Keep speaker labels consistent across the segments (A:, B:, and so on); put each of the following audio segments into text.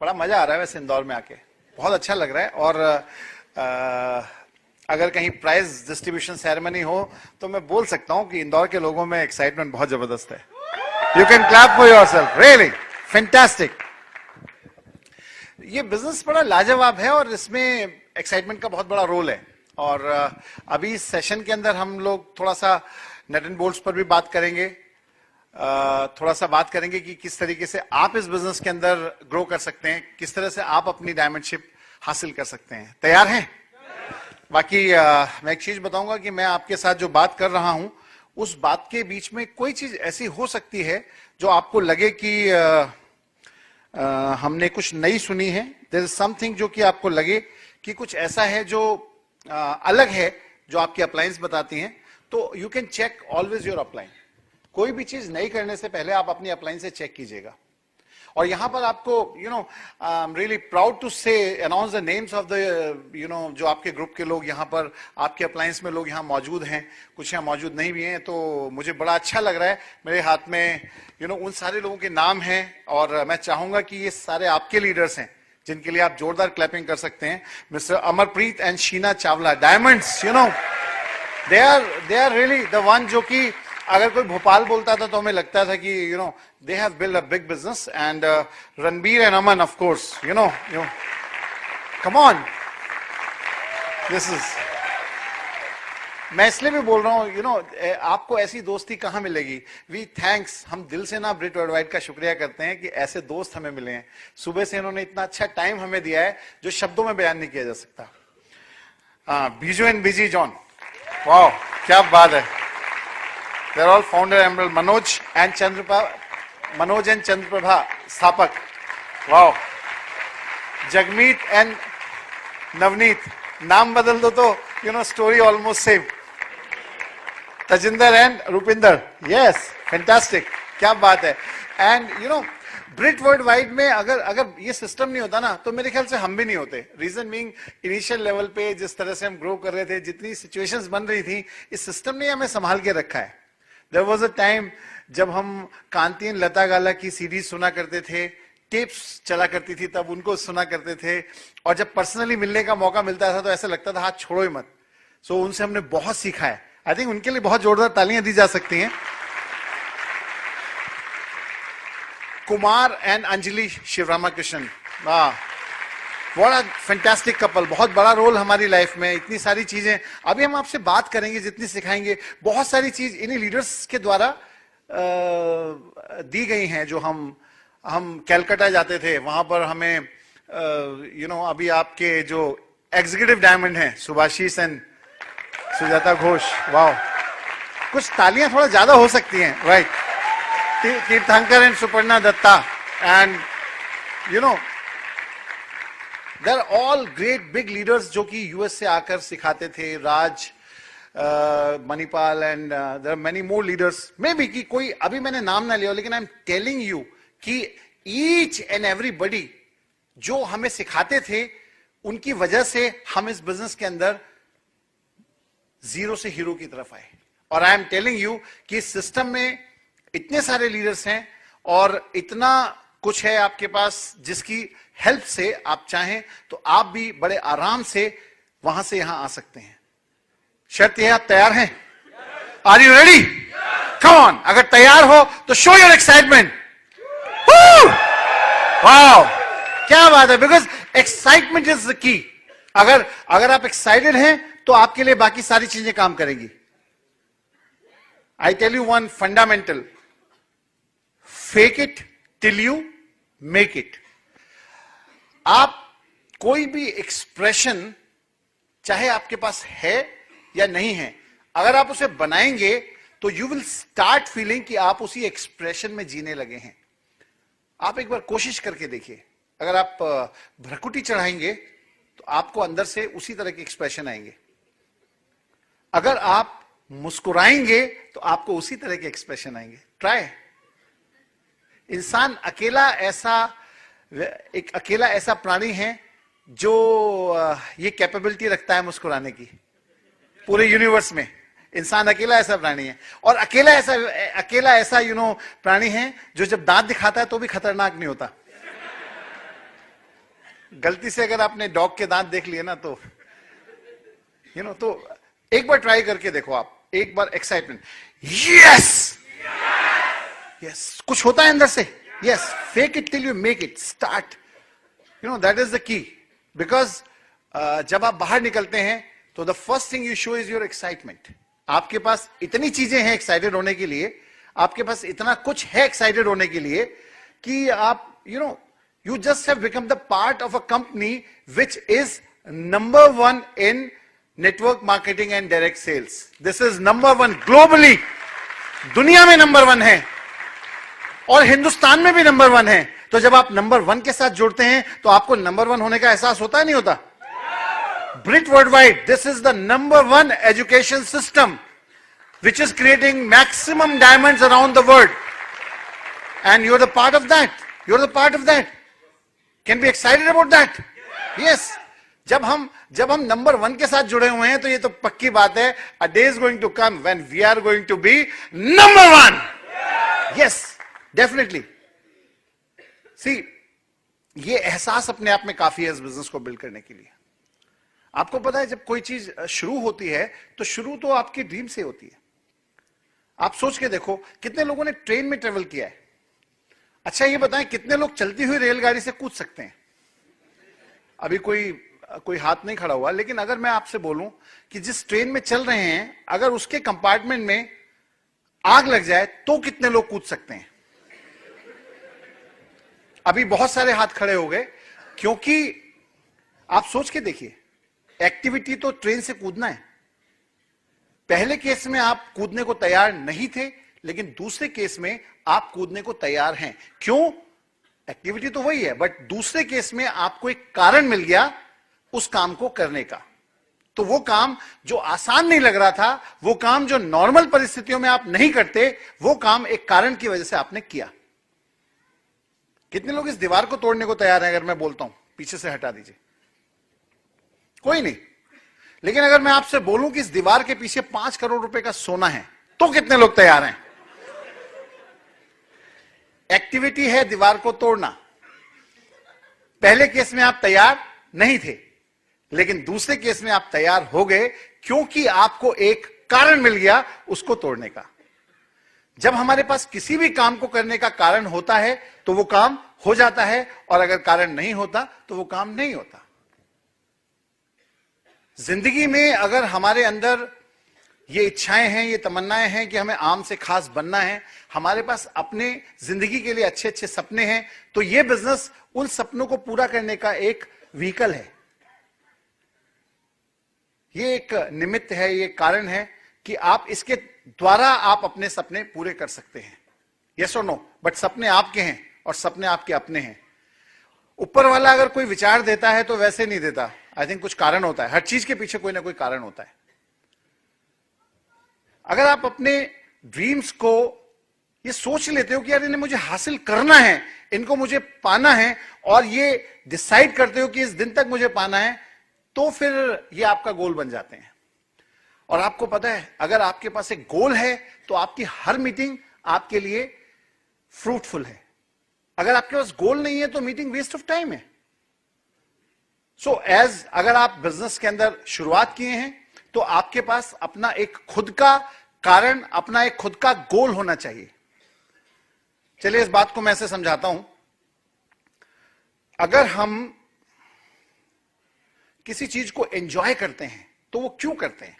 A: बड़ा मजा आ रहा है वैसे इंदौर में आके, बहुत अच्छा लग रहा है। और अगर कहीं प्राइज डिस्ट्रीब्यूशन सेरेमनी हो तो मैं बोल सकता हूं कि इंदौर के लोगों में एक्साइटमेंट बहुत जबरदस्त है। You can clap for yourself, really fantastic. ये बिजनेस बड़ा लाजवाब है और इसमें एक्साइटमेंट का बहुत बड़ा रोल है। और अभी इस सेशन के अंदर हम लोग थोड़ा सा नट एंड बोल्ट्स पर भी बात करेंगे, थोड़ा सा बात करेंगे कि किस तरीके से आप इस बिजनेस के अंदर ग्रो कर सकते हैं, किस तरह से आप अपनी डायमंडशिप हासिल कर सकते हैं। तैयार हैं? बाकी मैं एक चीज बताऊंगा कि मैं आपके साथ जो बात कर रहा हूं उस बात के बीच में कोई चीज ऐसी हो सकती है जो आपको लगे कि हमने कुछ नई सुनी है। देयर इज समथिंग जो कि आपको लगे कि कुछ ऐसा है जो अलग है जो आपकी अपलायंस बताती हैं, तो you can check always your upline. कोई भी चीज नई करने से पहले आप अपनी अपलाइन से चेक कीजिएगा। और यहां पर आपको I am really proud to say announce the names of the जो आपके ग्रुप के लोग यहां पर आपके अप्लायंस में लोग यहां मौजूद हैं, कुछ यहां मौजूद नहीं भी हैं, तो मुझे बड़ा अच्छा लग रहा है। मेरे हाथ में उन सारे लोगों के नाम हैं और मैं चाहूंगा कि ये सारे आपके लीडर्स हैं जिनके लिए आप जोरदार क्लैपिंग कर सकते हैं। Mister Amarpreet and Sheena Chawla, diamonds, they are really the one जो कि अगर कोई भोपाल बोलता था तो हमें लगता था कि they have build a big business. And Ranbir and Aman, of course, come on, this is, मैं इसलिए भी बोल रहा हूं, आपको ऐसी दोस्ती कहां मिलेगी। वी थैंक्स, हम दिल से ना ब्रिट वर्ल्डवाइड का शुक्रिया करते हैं कि ऐसे दोस्त हमें मिले हैं। सुबह से इन्होंने इतना अच्छा टाइम हमें दिया है जो शब्दों में बयान नहीं किया जा सकता। बीजू एंड बिजी जॉन, वाह क्या बात है। They're all founder emerald, Manoj and Chandraprabha, स्थापक, वाओ। जगमीत एंड नवनीत, नाम बदल दो तो story almost same. Tajinder and Rupinder, yes fantastic, क्या बात है। एंड ब्रिट वर्ल्ड वाइड में अगर ये सिस्टम नहीं होता ना तो मेरे ख्याल से हम भी नहीं होते। रीजन बीइंग, इनिशियल लेवल पे जिस तरह से हम ग्रो कर रहे थे, जितनी सिचुएशंस बन रही थी, इस सिस्टम ने हमें संभाल के रखा है। There was a time जब हम कांति एंड लता गाला की सीडीज सुना करते थे, टेप्स चला करती थी, तब उनको सुना करते थे, और जब पर्सनली मिलने का मौका मिलता था तो ऐसा लगता था हाथ छोड़ो ही मत। सो उनसे हमने बहुत सीखा है। आई थिंक उनके लिए बहुत जोरदार तालियां दी जा सकती हैं। कुमार एंड अंजलि शिवरामाकृष्णन, वाह, व्हाट अ फैंटास्टिक कपल। बहुत बड़ा रोल हमारी लाइफ में, इतनी सारी चीजें अभी हम आपसे बात करेंगे, जितनी सिखाएंगे, बहुत सारी चीज इन्हीं लीडर्स के द्वारा दी गई हैं। जो हम कैलकाटा जाते थे, वहां पर हमें अभी आपके जो एग्जीक्यूटिव डायमंड हैं, सुभाषीष एंड सुजाता घोष, वाह, कुछ तालियां थोड़ा ज्यादा हो सकती हैं, right. Tirthankar and Suparna Dutta, and They're all great big leaders जो कि यूएस से आकर सिखाते थे। Raj Manipal and there are many more leaders, may be कि कोई अभी मैंने नाम ना लिया, लेकिन आई एम टेलिंग यू कि ईच एंड एवरीबडी जो हमें सिखाते थे, उनकी वजह से हम इस बिजनेस के अंदर जीरो से हीरो की तरफ आए। और आई एम टेलिंग यू कि इस सिस्टम में इतने सारे लीडर्स हैं और इतना कुछ है आपके पास जिसकी हेल्प से आप चाहें तो आप भी बड़े आराम से वहां से यहां आ सकते हैं। शर्त यह, आप तैयार हैं? Are you ready? Come on, अगर तैयार हो तो शो योर एक्साइटमेंट। वाओ, क्या बात है, because excitement is the key. अगर आप एक्साइटेड हैं तो आपके लिए बाकी सारी चीजें काम करेंगी। I tell you one fundamental, fake it till you make it. आप कोई भी एक्सप्रेशन, चाहे आपके पास है या नहीं है, अगर आप उसे बनाएंगे तो यू विल स्टार्ट फीलिंग कि आप उसी एक्सप्रेशन में जीने लगे हैं। आप एक बार कोशिश करके देखिए, अगर आप भ्रकुटी चढ़ाएंगे तो आपको अंदर से उसी तरह के एक्सप्रेशन आएंगे। अगर आप मुस्कुराएंगे तो आपको उसी तरह के एक्सप्रेशन आएंगे। ट्राई। इंसान एक अकेला ऐसा प्राणी है जो ये कैपेबिलिटी रखता है मुस्कुराने की। पूरे यूनिवर्स में इंसान अकेला ऐसा प्राणी है, और अकेला ऐसा प्राणी है जो जब दांत दिखाता है तो भी खतरनाक नहीं होता। गलती से अगर आपने डॉग के दांत देख लिए ना तो तो एक बार ट्राई करके देखो आप, एक बार एक्साइटमेंट, यस यस, कुछ होता है अंदर से, yes, fake it till you make it, start, that is the key. Because जब आप बाहर निकलते हैं तो the first thing you show is your excitement. आपके पास इतनी चीजें हैं एक्साइटेड होने के लिए, आपके पास इतना कुछ है एक्साइटेड होने के लिए कि आप you just have become the part of a company which is number one in network marketing and direct sales. This is number one globally. दुनिया में नंबर वन है और हिंदुस्तान में भी नंबर वन है। तो जब आप नंबर वन के साथ जुड़ते हैं तो आपको नंबर वन होने का एहसास होता है नहीं होता? Brit Worldwide, this is the number one education system which is creating maximum diamonds around the world. And you're the part of that. You're the part of that. Can be excited about that? Yes. जब हम number one के साथ जुड़े हुए हैं तो ये तो पक्की बात है, a day is going to come when we are going to be number one. Yes, definitely. See, ये एहसास अपने आप में काफी है इस बिजनेस को बिल्ड करने के लिए। आपको पता है जब कोई चीज शुरू होती है तो शुरू तो आपकी ड्रीम से होती है। आप सोच के देखो कितने लोगों ने ट्रेन में ट्रेवल किया है। अच्छा ये बताएं कितने लोग चलती हुई रेलगाड़ी से कूद सकते हैं? अभी कोई हाथ नहीं खड़ा हुआ, लेकिन अगर मैं आपसे बोलूं कि जिस ट्रेन में चल रहे हैं अगर उसके कंपार्टमेंट में आग लग जाए तो कितने लोग कूद सकते हैं? अभी बहुत सारे हाथ खड़े हो गए, क्योंकि आप सोच के देखिए, एक्टिविटी तो ट्रेन से कूदना है। पहले केस में आप कूदने को तैयार नहीं थे, लेकिन दूसरे केस में आप कूदने को तैयार हैं। क्यों? एक्टिविटी तो वही है, बट दूसरे केस में आपको एक कारण मिल गया उस काम को करने का। तो वो काम जो आसान नहीं लग रहा था, वो काम जो नॉर्मल परिस्थितियों में आप नहीं करते, वो काम एक कारण की वजह से आपने किया। कितने लोग इस दीवार को तोड़ने को तैयार हैं? अगर मैं बोलता हूं पीछे से हटा दीजिए, कोई नहीं। लेकिन अगर मैं आपसे बोलूं कि इस दीवार के पीछे 5 करोड़ रुपए का सोना है, तो कितने लोग तैयार हैं? एक्टिविटी है दीवार को तोड़ना। पहले केस में आप तैयार नहीं थे, लेकिन दूसरे केस में आप तैयार हो गए, क्योंकि आपको एक कारण मिल गया उसको तोड़ने का। जब हमारे पास किसी भी काम को करने का कारण होता है तो वो काम हो जाता है, और अगर कारण नहीं होता तो वो काम नहीं होता। जिंदगी में अगर हमारे अंदर ये इच्छाएं हैं, ये तमन्नाएं हैं कि हमें आम से खास बनना है, हमारे पास अपने जिंदगी के लिए अच्छे अच्छे सपने हैं, तो ये बिजनेस उन सपनों को पूरा करने का एक व्हीकल है। ये एक निमित्त है, ये कारण है कि आप इसके द्वारा आप अपने सपने पूरे कर सकते हैं। यस और नो? बट सपने आपके हैं और सपने आपके अपने हैं। ऊपर वाला अगर कोई विचार देता है तो वैसे नहीं देता, आई थिंक कुछ कारण होता है। हर चीज के पीछे कोई ना कोई कारण होता है। अगर आप अपने ड्रीम्स को ये सोच लेते हो कि यार इन्हें मुझे हासिल करना है, इनको मुझे पाना है, और ये डिसाइड करते हो कि इस दिन तक मुझे पाना है, तो फिर ये आपका गोल बन जाते हैं। और आपको पता है, अगर आपके पास एक गोल है तो आपकी हर मीटिंग आपके लिए फ्रूटफुल है। अगर आपके पास गोल नहीं है तो मीटिंग वेस्ट ऑफ टाइम है। सो अगर आप बिजनेस के अंदर शुरुआत किए हैं तो आपके पास अपना एक खुद का कारण, अपना एक खुद का गोल होना चाहिए। चलिए इस बात को मैं ऐसे समझाता हूं। अगर हम किसी चीज को एंजॉय करते हैं तो वो क्यों करते हैं?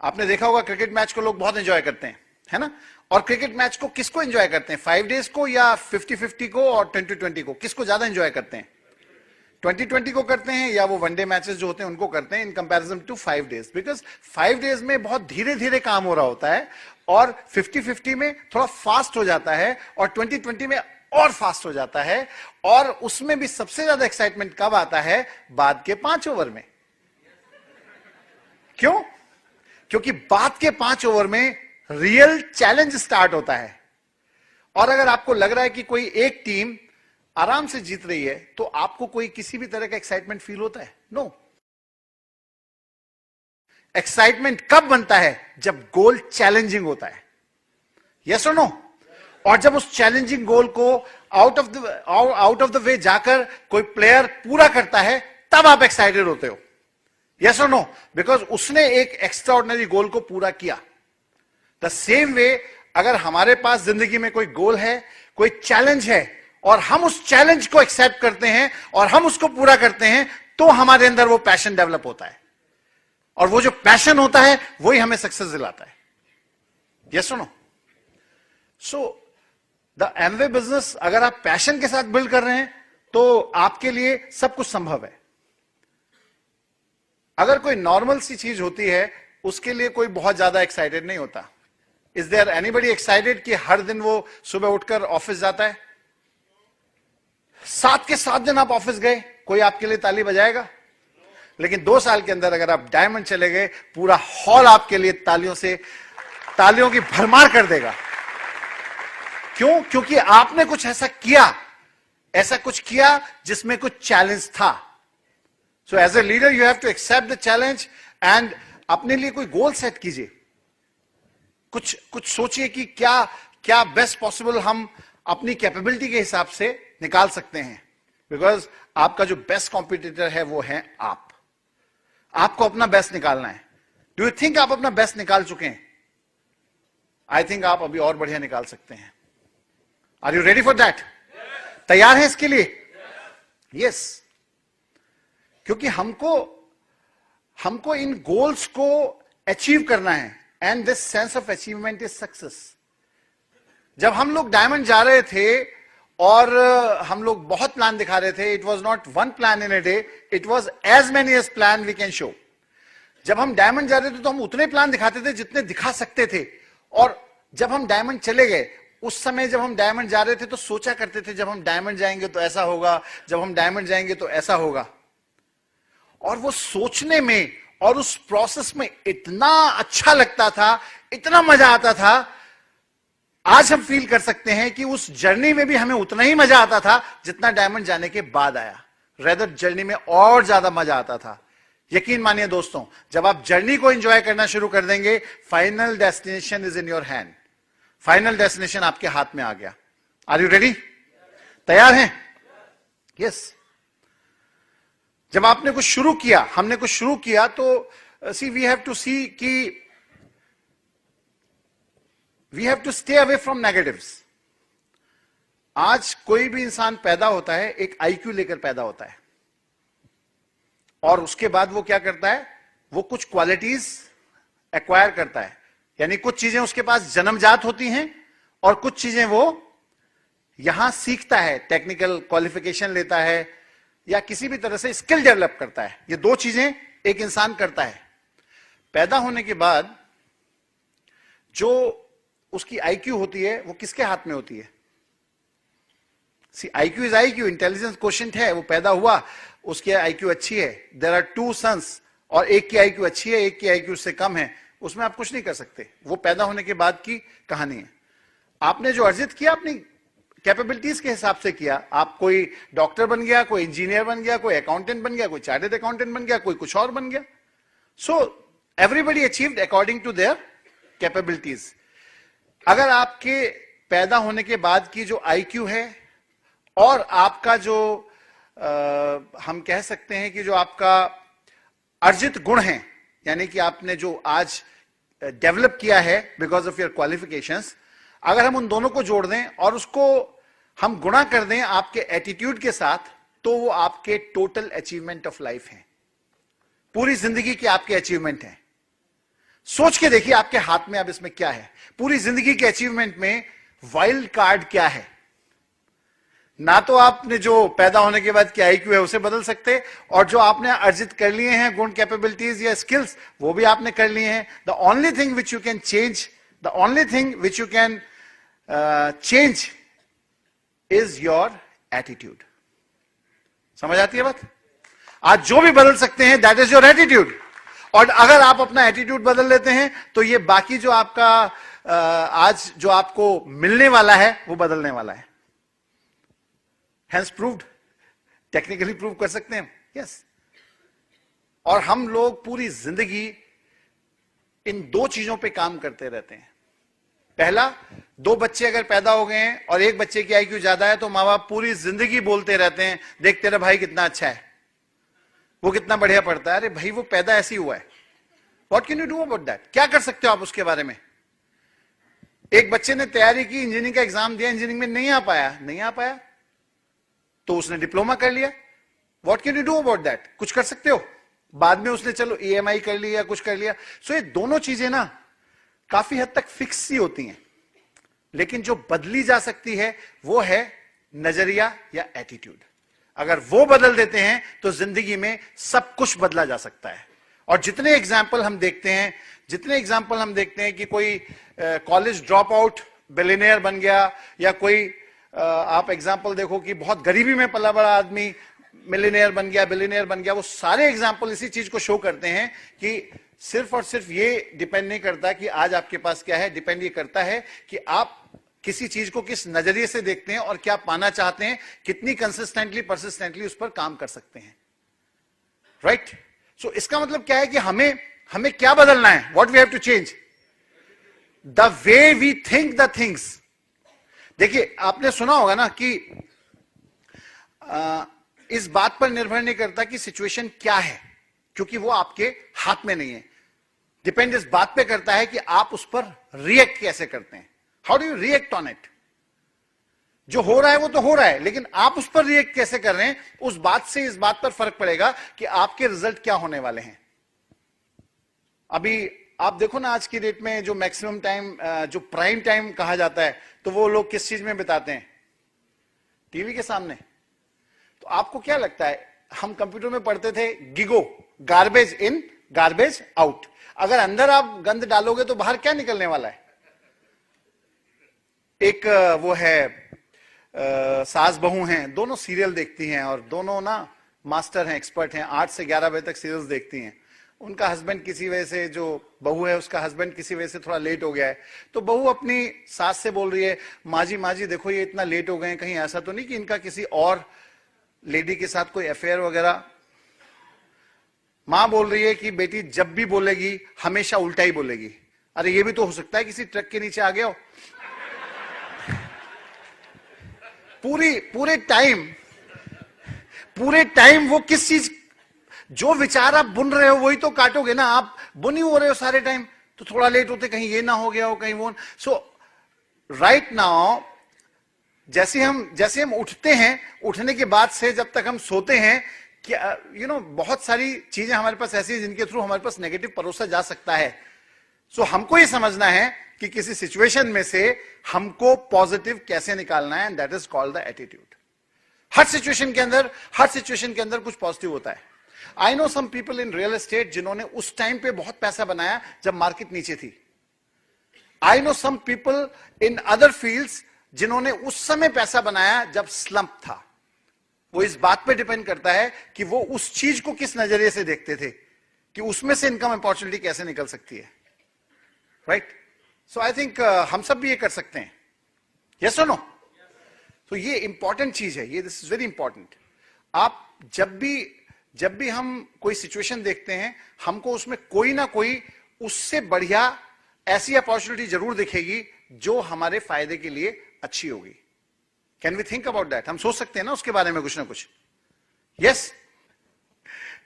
A: आपने देखा होगा क्रिकेट मैच को लोग बहुत एंजॉय करते हैं, है ना? और क्रिकेट मैच को किसको एंजॉय करते हैं? 5 डेज को या 50-50 को और 20-20 को? किसको ज्यादा एंजॉय करते हैं? 20-20 को करते हैं, या वो वनडे मैचेस जो होते हैं उनको करते हैं, in comparison to 5 days. Because 5 days में बहुत धीरे धीरे काम हो रहा होता है, और 50-50 में थोड़ा फास्ट हो जाता है, और 20-20 में और फास्ट हो जाता है। और उसमें भी सबसे ज्यादा एक्साइटमेंट कब आता है? बाद के 5 ओवर में। क्यों? क्योंकि बाद के 5 ओवर में रियल चैलेंज स्टार्ट होता है। और अगर आपको लग रहा है कि कोई एक टीम आराम से जीत रही है तो आपको कोई किसी भी तरह का एक्साइटमेंट फील होता है? नो। एक्साइटमेंट कब बनता है? जब गोल चैलेंजिंग होता है। यस और नो? और जब उस चैलेंजिंग गोल को आउट ऑफ द वे जाकर कोई प्लेयर पूरा करता है, तब आप एक्साइटेड होते हो. यस और नो? बिकॉज उसने एक एक्स्ट्रा ऑर्डिनरी गोल को पूरा किया. द सेम वे, अगर हमारे पास जिंदगी में कोई गोल है, कोई चैलेंज है, और हम उस चैलेंज को एक्सेप्ट करते हैं और हम उसको पूरा करते हैं, तो हमारे अंदर वो पैशन डेवलप होता है. और वो जो पैशन होता है वही हमें सक्सेस दिलाता है. यस और no? So the Amway business, अगर आप पैशन के साथ बिल्ड कर रहे हैं तो आपके लिए सब कुछ संभव है. अगर कोई नॉर्मल सी चीज होती है, उसके लिए कोई बहुत ज्यादा एक्साइटेड नहीं होता. इज देयर एनीबडी एक्साइटेड कि हर दिन वो सुबह उठकर ऑफिस जाता है? 7 के 7 दिन आप ऑफिस गए, कोई आपके लिए ताली बजाएगा? लेकिन 2 साल के अंदर अगर आप डायमंड चले गए, पूरा हॉल आपके लिए तालियों की भरमार कर देगा. क्यों? क्योंकि आपने कुछ ऐसा कुछ किया जिसमें कुछ चैलेंज था. So as a leader you have to accept the challenge and अपने लिए कोई गोल सेट कीजिए. कुछ सोचिए कि क्या बेस्ट पॉसिबल हम अपनी कैपेबिलिटी के हिसाब से निकाल सकते हैं. बिकॉज आपका जो बेस्ट कॉम्पिटिटर है वो है आप. आपको अपना बेस्ट निकालना है. डू यू थिंक आप अपना बेस्ट निकाल चुके हैं? आई थिंक आप अभी और बढ़िया निकाल सकते हैं. Are you ready for that? तैयार हैं इसके लिए? यस. क्योंकि हमको इन गोल्स को अचीव करना है. And this sense of achievement is success. जब हम लोग डायमंड जा रहे थे और हम लोग बहुत प्लान दिखा रहे थे, it was not one plan in a day, it was as many as plan we can show. जब हम डायमंड जा रहे थे तो हम उतने प्लान दिखाते थे जितने दिखा सकते थे. और जब हम डायमंड चले गए, उस समय जब हम डायमंड जा रहे थे तो सोचा करते थे जब हम डायमंड जाएंगे तो ऐसा होगा, जब हम डायमंड जाएंगे तो ऐसा होगा. और वो सोचने में और उस प्रोसेस में इतना अच्छा लगता था, इतना मजा आता था. आज हम फील कर सकते हैं कि उस जर्नी में भी हमें उतना ही मजा आता था जितना डायमंड जाने के बाद आया. रेदर जर्नी में और ज्यादा मजा आता था. यकीन मानिए दोस्तों, जब आप जर्नी को एंजॉय करना शुरू कर देंगे, final destination is in your hand. Final destination आपके हाथ में आ गया. Are you ready? तैयार हैं? यस. जब आपने कुछ शुरू किया, हमने कुछ शुरू किया, तो see we have to see कि we have to stay away from negatives. आज कोई भी इंसान पैदा होता है एक आईक्यू लेकर पैदा होता है. और उसके बाद वो क्या करता है? वो कुछ क्वालिटीज एक्वायर करता है. यानी कुछ चीजें उसके पास जन्मजात होती हैं और कुछ चीजें वो यहां सीखता है, टेक्निकल क्वालिफिकेशन लेता है या किसी भी तरह से स्किल डेवलप करता है. ये 2 चीजें एक इंसान करता है. पैदा होने के बाद जो उसकी आईक्यू होती है वो किसके हाथ में होती है? See IQ is IQ, intelligence quotient है. वो पैदा हुआ, उसकी आईक्यू अच्छी है. देयर आर 2 सन्स और एक की आईक्यू अच्छी है, एक की आईक्यू उससे कम है. उसमें आप कुछ नहीं कर सकते. वो पैदा होने के बाद की कहानी है. आपने जो अर्जित किया अपनी कैपेबिलिटीज के हिसाब से किया. आप कोई डॉक्टर बन गया, कोई इंजीनियर बन गया, कोई अकाउंटेंट बन गया, कोई चार्टर्ड अकाउंटेंट बन गया, कोई कुछ और बन गया. So everybody achieved according to their capabilities. अगर आपके पैदा होने के बाद की जो आईक्यू है और आपका जो हम कह सकते हैं कि जो आपका अर्जित गुण है, यानी कि आपने जो आज डेवलप किया है बिकॉज ऑफ योर क्वालिफिकेशंस, अगर हम उन दोनों को जोड़ दें और उसको हम गुणा कर दें आपके एटीट्यूड के साथ, तो वो आपके टोटल अचीवमेंट ऑफ लाइफ है. पूरी जिंदगी के आपके अचीवमेंट हैं. सोच के देखिए आपके हाथ में अब इसमें क्या है. पूरी जिंदगी के अचीवमेंट में वाइल्ड कार्ड क्या है? ना तो आपने जो पैदा होने के बाद की आईक्यू है उसे बदल सकते, और जो आपने अर्जित कर लिए हैं गुण, कैपेबिलिटीज या स्किल्स, वो भी आपने कर लिए हैं. The only thing which you can change, the only thing which you can change is your attitude. समझ आती है बात? आज जो भी बदल सकते हैं दैट इज योर एटीट्यूड. और अगर आप अपना एटीट्यूड बदल लेते हैं तो ये बाकी जो आपका आज जो आपको मिलने वाला है वो बदलने वाला है. हैंस प्रूव्ड, टेक्निकली प्रूव कर सकते हैं. यस. और हम लोग पूरी जिंदगी इन 2 चीजों पे काम करते रहते हैं. पहला, दो बच्चे अगर पैदा हो गए हैं और एक बच्चे की आईक्यू ज्यादा है तो माँ बाप पूरी जिंदगी बोलते रहते हैं, देख तेरा भाई कितना अच्छा है, वो कितना बढ़िया पढ़ता है। अरे भाई वो पैदा ऐसी हुआ है, what can you do about that? क्या कर सकते हो आप उसके बारे में? एक बच्चे ने तैयारी की, इंजीनियरिंग का एग्जाम दिया, इंजीनियरिंग में नहीं आ पाया तो उसने डिप्लोमा कर लिया, what can you do about that? कुछ कर सकते हो? बाद में उसने चलो EMI कर लिया, कुछ कर लिया। सो ये दोनों चीजें ना काफी हद तक फिक्स ही होती हैं, लेकिन जो बदली जा सकती है वो है नजरिया या एटीट्यूड। अगर वो बदल देते हैं तो जिंदगी में सब कुछ बदला जा सकता है। और जितने एग्जाम्पल हम देखते हैं कि कोई कॉलेज ड्रॉप आउट बिलियनियर बन गया, या कोई आप एग्जाम्पल देखो कि बहुत गरीबी में पला बड़ा आदमी मिलियनियर बन गया, बिलियनियर बन गया, वो सारे एग्जाम्पल इसी चीज को शो करते हैं कि सिर्फ और सिर्फ ये डिपेंड नहीं करता कि आज आपके पास क्या है, डिपेंड ये करता है कि आप किसी चीज को किस नजरिए से देखते हैं और क्या पाना चाहते हैं, कितनी कंसिस्टेंटली परसिस्टेंटली उस पर काम कर सकते हैं। राइट? सो इसका मतलब क्या है कि हमें क्या बदलना है? What we have to change? The way we think the things. देखिए, आपने सुना होगा ना कि इस बात पर निर्भर नहीं करता कि सिचुएशन क्या है, क्योंकि वो आपके हाथ में नहीं है। डिपेंड इस बात पे करता है कि आप उस पर रिएक्ट कैसे करते हैं। How do you react on it? जो हो रहा है वो तो हो रहा है, लेकिन आप उस पर रिएक्ट कैसे कर रहे हैं, उस बात से इस बात पर फर्क पड़ेगा कि आपके रिजल्ट क्या होने वाले हैं। अभी आप देखो ना, आज की डेट में जो मैक्सिमम टाइम, जो प्राइम टाइम कहा जाता है, तो वो लोग किस चीज में बिताते हैं? टीवी के सामने। तो आपको क्या लगता है, हम कंप्यूटर में पढ़ते थे GIGO, garbage in garbage out. अगर अंदर आप गंद डालोगे तो बाहर क्या निकलने वाला है? एक वो है सास बहू हैं, दोनों सीरियल देखती हैं और दोनों ना मास्टर हैं, एक्सपर्ट हैं, 8 से 11 बजे तक सीरियल्स देखती हैं। उनका हस्बैंड किसी वजह से, जो बहू है उसका हस्बैंड किसी वजह से थोड़ा लेट हो गया है, तो बहू अपनी सास से बोल रही है, माँ जी देखो ये इतना लेट हो गए हैं, कहीं ऐसा तो नहीं कि इनका किसी और लेडी के साथ कोई अफेयर वगैरह? मां बोल रही है कि बेटी जब भी बोलेगी हमेशा उल्टा ही बोलेगी। अरे ये भी तो हो सकता है किसी ट्रक के नीचे आ गया हो। पूरे टाइम वो किस चीज, जो विचार आप बुन रहे हो वही तो काटोगे ना। आप बुन ही हो रहे हो सारे टाइम, तो थोड़ा लेट होते कहीं ये ना हो गया हो, कहीं वो। सो राइट नाउ जैसे हम उठते हैं, उठने के बाद से जब तक हम सोते हैं, कि बहुत सारी चीजें हमारे पास ऐसी हैं जिनके थ्रू हमारे पास नेगेटिव परोसा जा सकता है। सो हमको ये समझना है कि किसी सिचुएशन में से हमको पॉजिटिव कैसे निकालना है, and that is called the attitude. हर सिचुएशन के अंदर कुछ पॉजिटिव होता है। I know some people in real estate जिन्होंने उस टाइम पे बहुत पैसा बनाया जब मार्केट नीचे थी। I know some people in other fields जिन्होंने उस समय पैसा बनाया जब स्लंप था। वो इस बात पे डिपेंड करता है कि वो उस चीज को किस नजरिए से देखते थे, कि उसमें से इनकम अपॉर्चुनिटी कैसे निकल सकती है। राइट? सो आई थिंक हम सब भी ये कर सकते हैं। यस और नो? तो ये इंपॉर्टेंट चीज है, ये दिस इज वेरी इंपॉर्टेंट। आप जब भी हम कोई सिचुएशन देखते हैं, हमको उसमें कोई ना कोई उससे बढ़िया ऐसी अपॉर्चुनिटी जरूर दिखेगी जो हमारे फायदे के लिए अच्छी होगी। Can we think about that? हम सोच सकते हैं ना उसके बारे में कुछ ना कुछ। यस?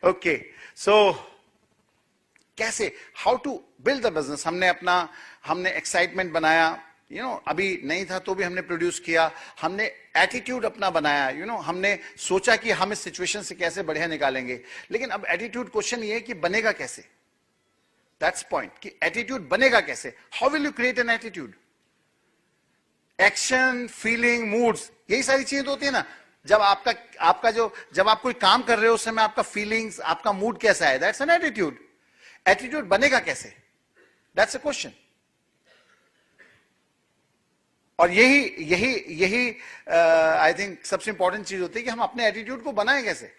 A: ओके, सो कैसे, how to build the business. हमने एक्साइटमेंट बनाया, अभी नहीं था तो भी हमने प्रोड्यूस किया। हमने एटीट्यूड अपना बनाया, हमने सोचा कि हम इस सिचुएशन से कैसे बढ़िया निकालेंगे। लेकिन अब एटीट्यूड क्वेश्चन ये है कि बनेगा कैसे? दैट्स पॉइंट, कि एटीट्यूड बनेगा कैसे? How will you create an attitude? Action, feeling, moods, यही सारी चीजें तो होती है ना। जब जब आप कोई काम कर रहे हो उस समय आपका फीलिंग्स, आपका मूड कैसा है, दैट्स एन एटीट्यूड। एटीट्यूड बनेगा कैसे? That's a question. और यही आई थिंक सबसे इंपॉर्टेंट चीज होती है कि हम अपने एटीट्यूड को बनाएं कैसे।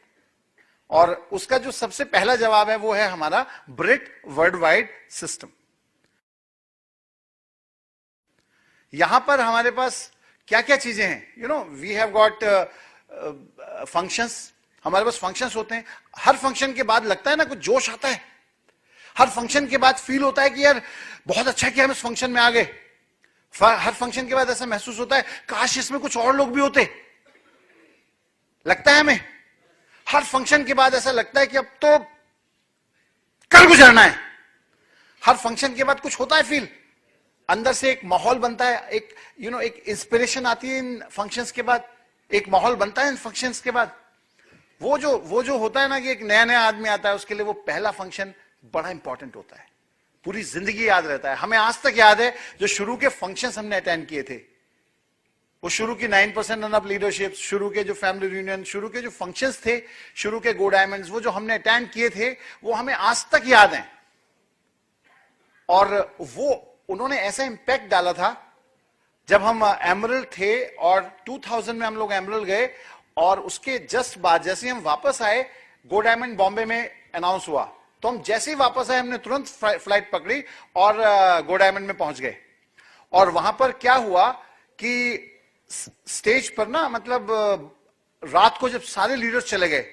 A: और उसका जो सबसे पहला जवाब है वो है हमारा ब्रिट वर्ल्ड वाइड सिस्टम। यहां पर हमारे पास क्या क्या चीजें हैं? We have got functions. हमारे पास फंक्शंस होते हैं। हर फंक्शन के बाद लगता है ना कुछ जोश आता है। हर फंक्शन के बाद फील होता है कि यार बहुत अच्छा किया हम इस फंक्शन में आ गए। हर फंक्शन के बाद ऐसा महसूस होता है काश इसमें कुछ और लोग भी होते, लगता है हमें। हर फंक्शन के बाद ऐसा लगता है कि अब तो कल गुजरना है। हर फंक्शन के बाद कुछ होता है फील, अंदर से एक माहौल बनता है, एक एक इंस्पिरेशन आती है इन फंक्शंस के बाद, एक माहौल बनता है इन फंक्शंस के बाद। वो जो होता है ना कि एक नया नया आदमी आता है, उसके लिए वो पहला फंक्शन बड़ा इंपॉर्टेंट होता है, पूरी जिंदगी याद रहता है। हमें आज तक याद है जो शुरू के फंक्शंस हमने अटेंड किए थे, वो शुरू की 9% रन अप लीडरशिप, शुरू के जो फैमिली रियूनियन, शुरू के जो फंक्शंस थे, शुरू के गो डायमंड्स, वो जो हमने अटेंड किए थे, वो हमें आज तक याद हैं। और वो उन्होंने ऐसा इंपैक्ट डाला था। जब हम एमरल्ड थे और 2000 में हम लोग एमरल्ड गए, और उसके जस्ट बाद जैसे हम वापस आए, गो डायमंड बॉम्बे में अनाउंस हुआ, तो हम जैसे ही वापस आए हमने तुरंत फ्लाइट पकड़ी और गो डायमंड में पहुंच गए। और वहां पर क्या हुआ कि स्टेज पर ना, मतलब रात को जब सारे लीडर्स चले गए,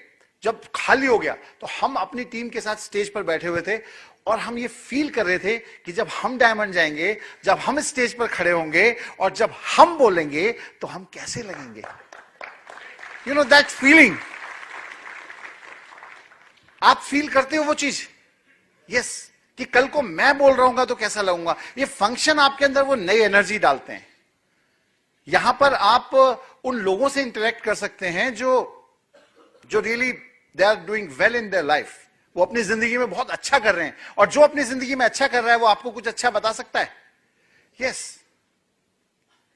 A: जब खाली हो गया, तो हम अपनी टीम के साथ स्टेज पर बैठे हुए थे और हम ये फील कर रहे थे कि जब हम डायमंड जाएंगे, जब हम स्टेज पर खड़े होंगे और जब हम बोलेंगे तो हम कैसे लगेंगे। यू नो दैट फीलिंग, आप फील करते हो वो चीज? यस, कि कल को मैं बोल रहा हूं तो कैसा लगूंगा। ये फंक्शन आपके अंदर वो नई एनर्जी डालते हैं। यहां पर आप उन लोगों से इंटरेक्ट कर सकते हैं जो really they are doing well in their life, वो अपनी जिंदगी में बहुत अच्छा कर रहे हैं, और जो अपनी जिंदगी में अच्छा कर रहा है वो आपको कुछ अच्छा बता सकता है। यस,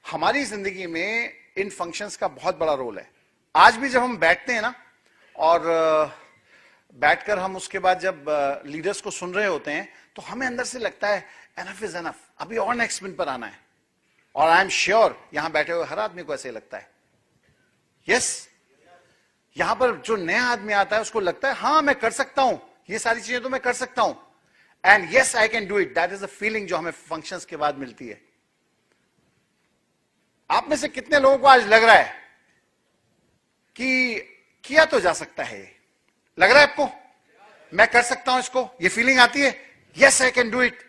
A: हमारी जिंदगी में इन फंक्शंस का बहुत बड़ा रोल है। आज भी जब हम बैठते हैं ना, और बैठकर हम उसके बाद जब लीडर्स को सुन रहे होते हैं, तो हमें अंदर से लगता है एनफ इज एनफ, अभी और नेक्स्ट मिनट पर आना है। और आई एम श्योर यहां बैठे हुए हर आदमी को ऐसे लगता है। यस, यहां पर जो नया आदमी आता है उसको लगता है हाँ मैं कर सकता हूं, ये सारी चीजें तो मैं कर सकता हूं, and yes I can do it. That is a feeling जो हमें फंक्शंस के बाद मिलती है। आप में से कितने लोगों को आज लग रहा है कि किया तो जा सकता है? लग रहा है आपको मैं कर सकता हूं इसको? ये फीलिंग आती है, yes I can do it.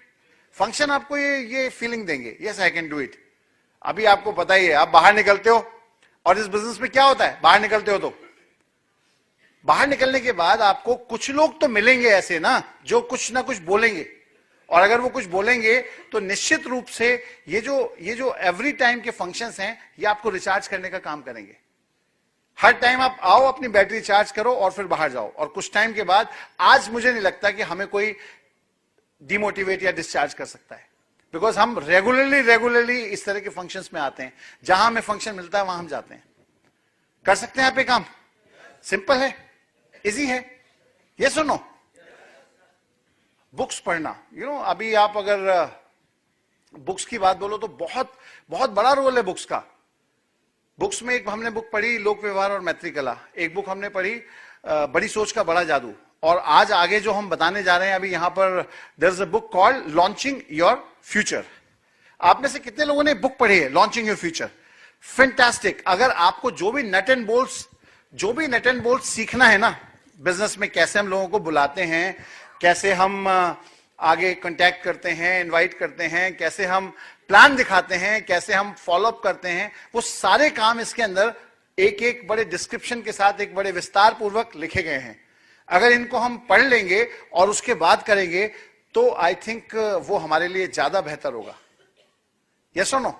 A: Function आपको ये फीलिंग देंगे, yes I can do it. अभी आपको पता ही है, आप बाहर निकलते हो और इस बिजनेस में क्या होता है, बाहर निकलते हो तो बाहर निकलने के बाद आपको कुछ लोग तो मिलेंगे ऐसे ना, जो कुछ ना कुछ बोलेंगे, और अगर वो कुछ बोलेंगे तो निश्चित रूप से ये जो एवरी टाइम के फंक्शंस हैं, ये आपको रिचार्ज करने का काम करेंगे। हर टाइम आप आओ, अपनी बैटरी चार्ज करो और फिर बाहर जाओ, और कुछ टाइम के बाद आज मुझे नहीं लगता कि हमें कोई डिमोटिवेट या डिस्चार्ज कर सकता है, बिकॉज हम रेगुलरली इस तरह के फंक्शंस में आते हैं। जहां हमें फंक्शन मिलता है वहां हम जाते हैं। कर सकते हैं आप ये काम? सिंपल है, इजी है। ये सुनो, बुक्स पढ़ना, अभी आप अगर बुक्स की बात बोलो तो बहुत बहुत बड़ा रोल है बुक्स का। बुक्स में एक हमने बुक पढ़ी लोक व्यवहार और मैत्री कला, एक बुक हमने पढ़ी बड़ी सोच का बड़ा जादू, और आज आगे जो हम बताने जा रहे हैं अभी यहां पर, there is a book called launching your future. आप में से कितने लोगों ने बुक पढ़ी है लॉन्चिंग योर फ्यूचर? फैंटास्टिक। अगर आपको जो भी नट एंड बोल्ट्स सीखना है ना, बिजनेस में कैसे हम लोगों को बुलाते हैं, कैसे हम आगे कांटेक्ट करते हैं, इनवाइट करते हैं, कैसे हम प्लान दिखाते हैं, कैसे हम फॉलो अप करते हैं, वो सारे काम इसके अंदर एक एक बड़े डिस्क्रिप्शन के साथ, एक बड़े विस्तार पूर्वक लिखे गए हैं। अगर इनको हम पढ़ लेंगे और उसके बाद करेंगे तो आई थिंक वो हमारे लिए ज्यादा बेहतर होगा। यस और नो?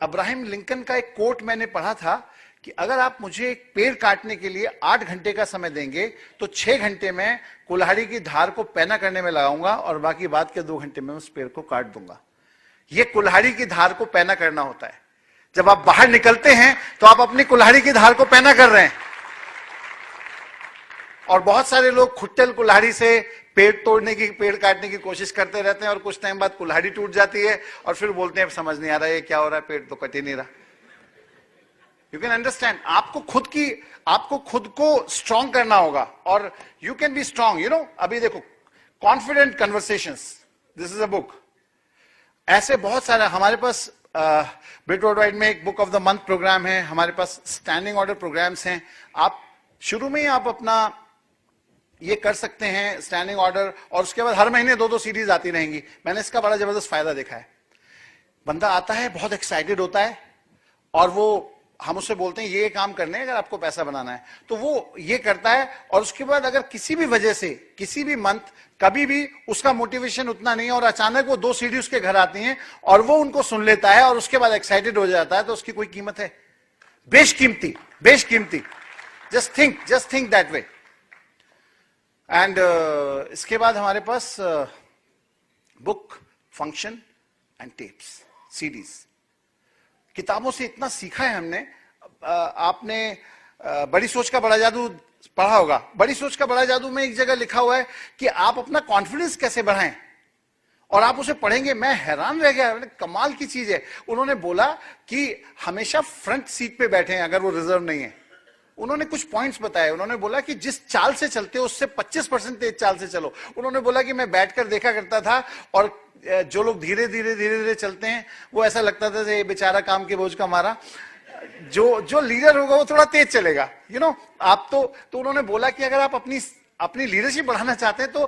A: अब्राहम लिंकन का एक कोट मैंने पढ़ा था कि अगर आप मुझे एक पेड़ काटने के लिए 8 घंटे का समय देंगे तो 6 घंटे में कुल्हाड़ी की धार को पैना करने में लगाऊंगा और बाकी बाद के 2 घंटे में उस पेड़ को काट दूंगा। ये कुल्हाड़ी की धार को पैना करना होता है। जब आप बाहर निकलते हैं तो आप अपनी कुल्हाड़ी की धार को पैना कर रहे हैं, और बहुत सारे लोग खुट्टल कुल्हाड़ी से पेड़ काटने की कोशिश करते रहते हैं, और कुछ टाइम बाद कुल्हाड़ी टूट जाती है और फिर बोलते हैं समझ नहीं आ रहा है क्या हो रहा है, पेड़ तो कट ही नहीं रहा। यू कैन अंडरस्टैंड, आपको खुद को स्ट्रांग करना होगा, और यू कैन बी स्ट्रांग। अभी देखो, confident conversations, this is a book. ऐसे बहुत सारे हमारे पास ब्रिट वर्ल्ड वाइड में एक book of the month program है, हमारे पास स्टैंडिंग ऑर्डर प्रोग्राम्स हैं। आप शुरू में ही आप अपना ये कर सकते हैं स्टैंडिंग ऑर्डर, और उसके बाद हर महीने 2-2 सीरीज आती रहेंगी। मैंने इसका बड़ा जबरदस्त फायदा देखा है। बंदा आता है, बहुत एक्साइटेड होता है, और वो हम उससे बोलते हैं ये काम करने हैं अगर आपको पैसा बनाना है, तो वो ये करता है। और उसके बाद अगर किसी भी वजह से, किसी भी मंथ, कभी भी उसका मोटिवेशन उतना नहीं है और अचानक वो 2 सीढ़ी उसके घर आती हैं और वो उनको सुन लेता है और उसके बाद एक्साइटेड हो जाता है, तो उसकी कोई कीमत है? बेशकीमती, बेशकीमती। Just think that way. And इसके बाद हमारे पास book, function and tapes, CDs. किताबों से इतना सीखा है हमने। आपने बड़ी सोच का बड़ा जादू पढ़ा होगा। बड़ी सोच का बड़ा जादू में एक जगह लिखा हुआ है कि आप अपना कॉन्फिडेंस कैसे बढ़ाएं, और आप उसे पढ़ेंगे, मैं हैरान रह गया, कमाल की चीज है। उन्होंने बोला कि हमेशा फ्रंट सीट पे बैठे अगर वो रिजर्व नहीं है। उन्होंने कुछ पॉइंट्स बताए। उन्होंने बोला कि जिस चाल से चलते हो उससे 25% तेज चाल से चलो। उन्होंने बोला कि मैं बैठकर देखा करता था और जो लोग धीरे धीरे चलते हैं वो ऐसा लगता था ये बेचारा काम के बोझ का मारा, जो लीडर होगा वो थोड़ा तेज चलेगा, आप तो उन्होंने बोला कि अगर आप अपनी लीडरशिप बढ़ाना चाहते हैं तो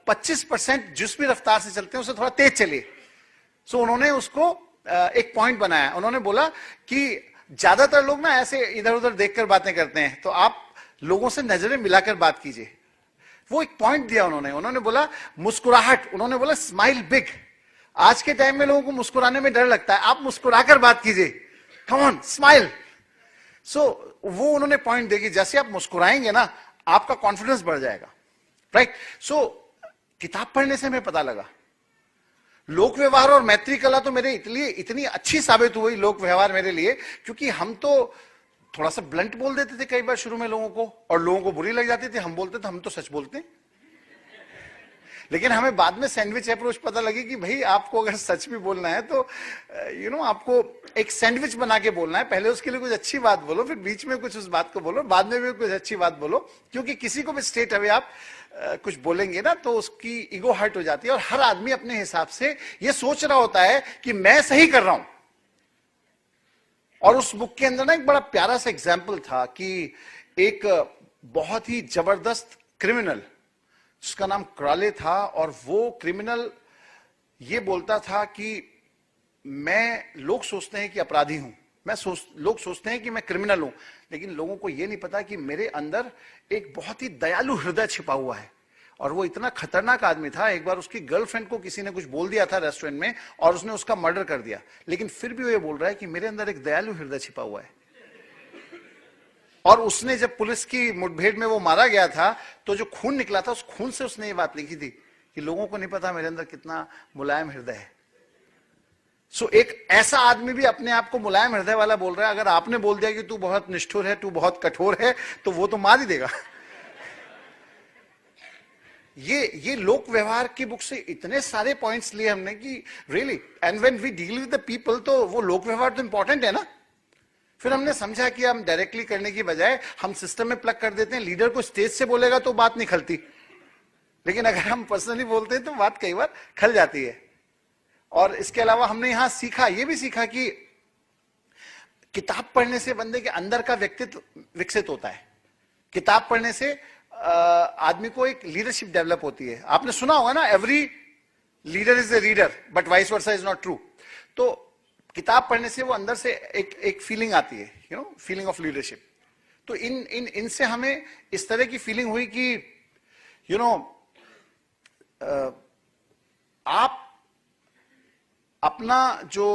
A: 25% जिस भी रफ्तार से चलते हैं उससे थोड़ा तेज चलिए। सो उन्होंने उसको एक पॉइंट बनाया। उन्होंने बोला कि ज्यादातर लोग ना ऐसे इधर उधर देखकर बातें करते हैं, तो आप लोगों से नजरें मिलाकर बात कीजिए। वो एक पॉइंट दिया उन्होंने बोला मुस्कुराहट, उन्होंने बोला स्माइल बिग। आज के टाइम में लोगों को मुस्कुराने में डर लगता है, आप मुस्कुराकर बात कीजिए, कम ऑन स्माइल। सो वो उन्होंने पॉइंट देखी, जैसे आप मुस्कुराएंगे ना आपका कॉन्फिडेंस बढ़ जाएगा, राइट। सो किताब पढ़ने से हमें पता लगा लोक व्यवहार और मैत्री कला तो मेरे लिए इतनी अच्छी साबित हुई, लोक व्यवहार मेरे लिए, क्योंकि हम तो थोड़ा सा ब्लंट बोल देते थे कई बार शुरू में लोगों को, और लोगों को बुरी लग जाती थी। हम बोलते थे हम तो सच बोलते हैं, लेकिन हमें बाद में सैंडविच अप्रोच पता लगी कि भाई आपको अगर सच भी बोलना है तो आपको एक सैंडविच बना के बोलना है। पहले उसके लिए कुछ अच्छी बात बोलो, फिर बीच में कुछ उस बात को बोलो, बाद में भी कुछ अच्छी बात बोलो, क्योंकि किसी को भी स्ट्रेट अवे आप कुछ बोलेंगे ना तो उसकी ईगो हर्ट हो जाती है। और हर आदमी अपने हिसाब से ये सोच रहा होता है कि मैं सही कर रहा हूं। और उस बुक के अंदर ना एक बड़ा प्यारा सा एग्जाम्पल था कि एक बहुत ही जबरदस्त क्रिमिनल जिसका नाम क्राले था, और वो क्रिमिनल ये बोलता था कि लोग सोचते हैं कि अपराधी हूं, लोग सोचते हैं कि मैं क्रिमिनल हूं, लेकिन लोगों को यह नहीं पता कि मेरे अंदर एक बहुत ही दयालु हृदय छिपा हुआ है। और वो इतना खतरनाक आदमी था, एक बार उसकी गर्लफ्रेंड को किसी ने कुछ बोल दिया था रेस्टोरेंट में और उसने उसका मर्डर कर दिया, लेकिन फिर भी वो ये बोल रहा है कि मेरे अंदर एक दयालु हृदय छिपा हुआ है। और उसने जब पुलिस की मुठभेड़ में वो मारा गया था तो जो खून निकला था उस खून से उसने ये बात लिखी थी कि लोगों को नहीं पता मेरे अंदर कितना मुलायम हृदय है। सो एक ऐसा आदमी भी अपने आप को मुलायम हृदय वाला बोल रहा है। अगर आपने बोल दिया कि तू बहुत निष्ठुर है, तू बहुत कठोर है, तो वो तो मार ही देगा। ये लोक व्यवहार की बुक से इतने सारे पॉइंट्स लिए हमने कि really, and when we deal with the people तो वो लोक व्यवहार तो इंपॉर्टेंट है ना। फिर हमने समझा कि हम डायरेक्टली करने की बजाय हम सिस्टम में प्लग कर देते हैं। लीडर को स्टेज से बोलेगा तो बात नहीं खलती, लेकिन अगर हम पर्सनली बोलते हैं तो बात कई बार खल जाती है। और इसके अलावा हमने यहां सीखा, ये भी सीखा कि किताब पढ़ने से बंदे के अंदर का व्यक्तित्व विकसित होता है। किताब पढ़ने से आदमी को एक लीडरशिप डेवलप होती है। आपने सुना होगा ना, every leader is a reader but vice versa is not true. तो किताब पढ़ने से वो अंदर से एक फीलिंग आती है, फीलिंग ऑफ लीडरशिप। तो इनसे हमें इस तरह की फीलिंग हुई कि आप अपना जो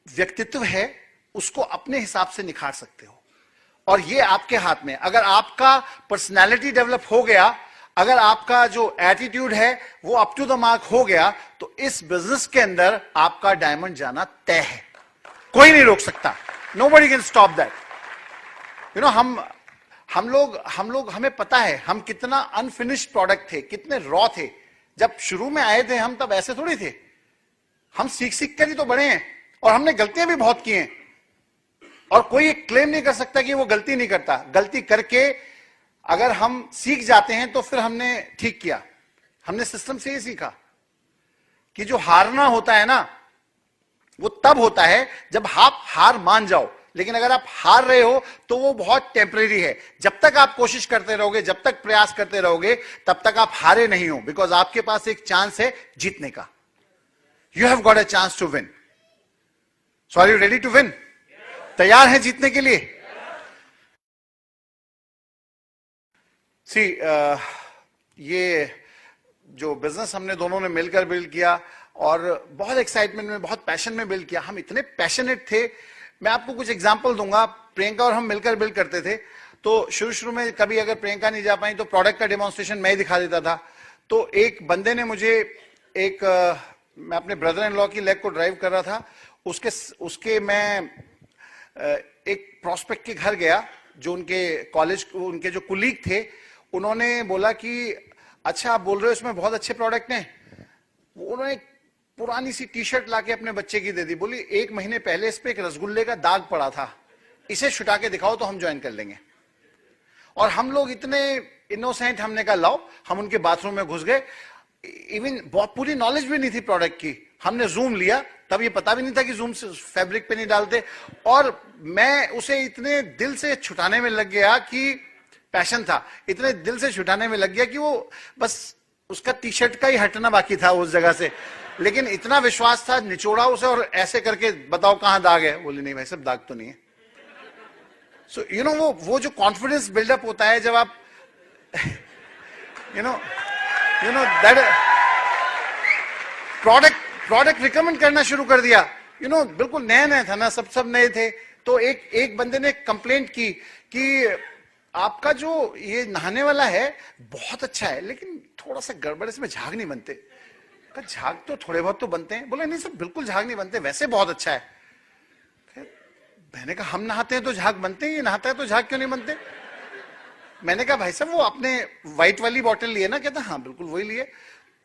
A: व्यक्तित्व है उसको अपने हिसाब से निखार सकते हो, और ये आपके हाथ में। अगर आपका पर्सनालिटी डेवलप हो गया, अगर आपका जो एटीट्यूड है वो अप टू द मार्क हो गया, तो इस बिजनेस के अंदर आपका डायमंड जाना तय है, कोई नहीं रोक सकता। Nobody can stop that. हम लोग हमें पता है हम कितना अनफिनिश्ड प्रोडक्ट थे, कितने रॉ थे। जब शुरू में आए थे हम तब ऐसे थोड़ी थे, हम सीख सीख कर ही तो बड़े हैं, और हमने गलतियां भी बहुत की हैं। और कोई क्लेम नहीं कर सकता कि वो गलती नहीं करता। गलती करके अगर हम सीख जाते हैं तो फिर हमने ठीक किया। हमने सिस्टम से ये सीखा कि जो हारना होता है ना वो तब होता है जब आप हार मान जाओ, लेकिन अगर आप हार रहे हो तो वो बहुत टेम्परेरी है। जब तक आप कोशिश करते रहोगे, जब तक प्रयास करते रहोगे, तब तक आप हारे नहीं हो, बिकॉज आपके पास एक चांस है जीतने का। You have got a chance to win. So are you ready to win? तैयार हैं जीतने के लिए? सी ये जो बिजनेस हमने दोनों ने मिलकर बिल्ड किया और बहुत एक्साइटमेंट में, बहुत पैशन में बिल्ड किया, हम इतने पैशनेट थे। मैं आपको कुछ एग्जांपल दूंगा। प्रियंका और हम मिलकर बिल्ड करते थे, तो शुरू शुरू में कभी अगर प्रियंका नहीं जा पाई तो प्रोडक्ट का डेमोन्स्ट्रेशन मैं ही दिखा देता था। तो एक बंदे ने मुझे मैं अपने ब्रदर इन लॉ की लेग को ड्राइव कर रहा था, उसके मैं एक प्रोस्पेक्ट के घर गया, जो उनके कॉलेज, उनके जो कुलीग थे, उन्होंने बोला कि अच्छा आप बोल रहे हो इसमें बहुत अच्छे प्रोडक्ट हैं। उन्होंने एक पुरानी सी टी शर्ट लाके अपने बच्चे की दे दी, बोली 1 महीने पहले इस पे एक रसगुल्ले का दाग पड़ा था, इसे छुटा के दिखाओ तो हम ज्वाइन कर लेंगे। और हम लोग इतने इनोसेंट, हमने कहा लाओ। हम उनके बाथरूम में घुस गए, इवन बहुत पूरी नॉलेज भी नहीं थी प्रोडक्ट की। हमने जूम लिया, तब ये पता भी नहीं था कि जूम से फैब्रिक पे नहीं डालते, और मैं उसे इतने दिल से छुटाने में लग गया कि पैशन था, इतने दिल से छुटाने में लग गया कि वो बस उसका टी शर्ट का ही हटना बाकी था उस जगह से। लेकिन इतना विश्वास था, निचोड़ा उसे और ऐसे करके बताओ कहां दाग है, बोली नहीं भाई सब दाग तो नहीं है। सो यू नो वो जो कॉन्फिडेंस बिल्डअप होता है जब आप you know that product recommend करना शुरू कर दिया। बिल्कुल नया नया था ना, सब नए थे। तो एक बंदे ने कंप्लेंट की कि आपका जो ये नहाने वाला है बहुत अच्छा है, लेकिन थोड़ा सा गड़बड़, इसमें झाग नहीं बनते। झाग तो थोड़े बहुत तो बनते हैं। बोले नहीं सर बिल्कुल झाग नहीं बनते, वैसे बहुत अच्छा है। मैंने कहा हम नहाते हैं तो झाग बनते हैं, ये नहाता है तो झाग क्यों नहीं बनते? मैंने कहा भाई साहब वो आपने व्हाइट वाली बोतल लिए ना? कहता हाँ बिल्कुल वही लिए।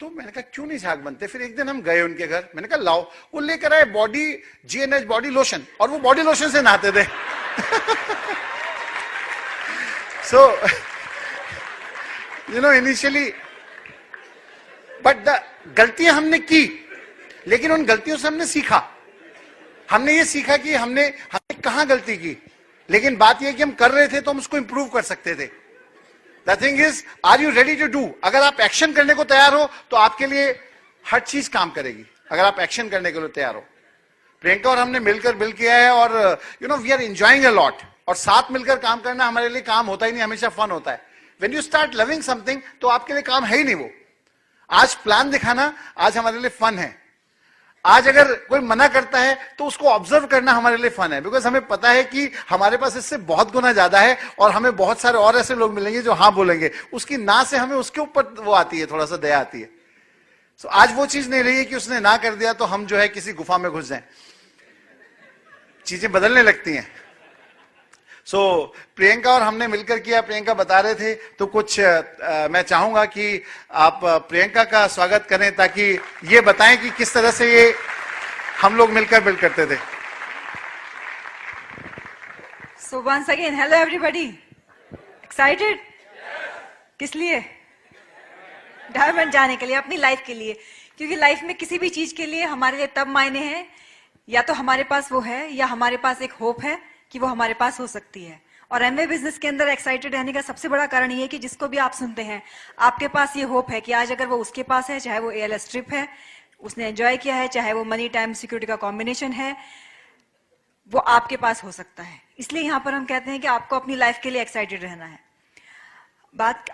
A: तो मैंने कहा क्यों नहीं झाग बनते? फिर एक दिन हम गए उनके घर, मैंने कहा लाओ। वो लेकर आए GNH बॉडी लोशन, और वो बॉडी लोशन से नहाते थे। सो इनिशियली, बट गलतियां हमने की, लेकिन उन गलतियों से हमने सीखा। हमने ये सीखा कि हमने कहां गलती की, लेकिन बात यह कि हम कर रहे थे तो हम उसको इंप्रूव कर सकते थे। The thing is, are you ready to do? अगर आप एक्शन करने को तैयार हो तो आपके लिए हर चीज काम करेगी, अगर आप एक्शन करने के लिए तैयार हो। प्रियंका और हमने मिलकर बिल्ड किया है, और we are enjoying a lot. और साथ मिलकर काम करना हमारे लिए काम होता ही नहीं, हमेशा फन होता है। When you start loving something तो आपके लिए काम है ही नहीं वो। आज प्लान दिखाना आज हमारे लिए फन है। आज अगर कोई मना करता है तो उसको ऑब्जर्व करना हमारे लिए फन है, बिकॉज हमें पता है कि हमारे पास इससे बहुत गुना ज्यादा है, और हमें बहुत सारे और ऐसे लोग मिलेंगे जो हाँ बोलेंगे। उसकी ना से हमें उसके ऊपर वो आती है, थोड़ा सा दया आती है। सो आज वो चीज नहीं रही है कि उसने ना कर दिया तो हम जो है किसी गुफा में घुस जाएं। चीजें बदलने लगती हैं। सो प्रियंका और हमने मिलकर किया, प्रियंका बता रहे थे, तो कुछ मैं चाहूंगा कि आप प्रियंका का स्वागत करें, ताकि ये बताएं कि किस तरह से ये हम लोग मिलकर बिल्ड करते थे।
B: So once again hello everybody, excited? किस लिए? डायमंड जाने के लिए, अपनी लाइफ के लिए। क्योंकि लाइफ में किसी भी चीज के लिए हमारे लिए तब मायने हैं या तो हमारे पास वो है, या हमारे पास एक होप है कि वो हमारे पास हो सकती है। और एमवे बिजनेस के अंदर एक्साइटेड रहने का सबसे बड़ा कारण ये है कि जिसको भी आप सुनते हैं, आपके पास ये होप है कि आज अगर वो उसके पास है, चाहे वो ALS ट्रिप है, उसने एंजॉय किया है, चाहे वो मनी टाइम सिक्योरिटी का कॉम्बिनेशन है, वो आपके पास हो सकता है। इसलिए यहां पर हम कहते हैं कि आपको अपनी लाइफ के लिए एक्साइटेड रहना है।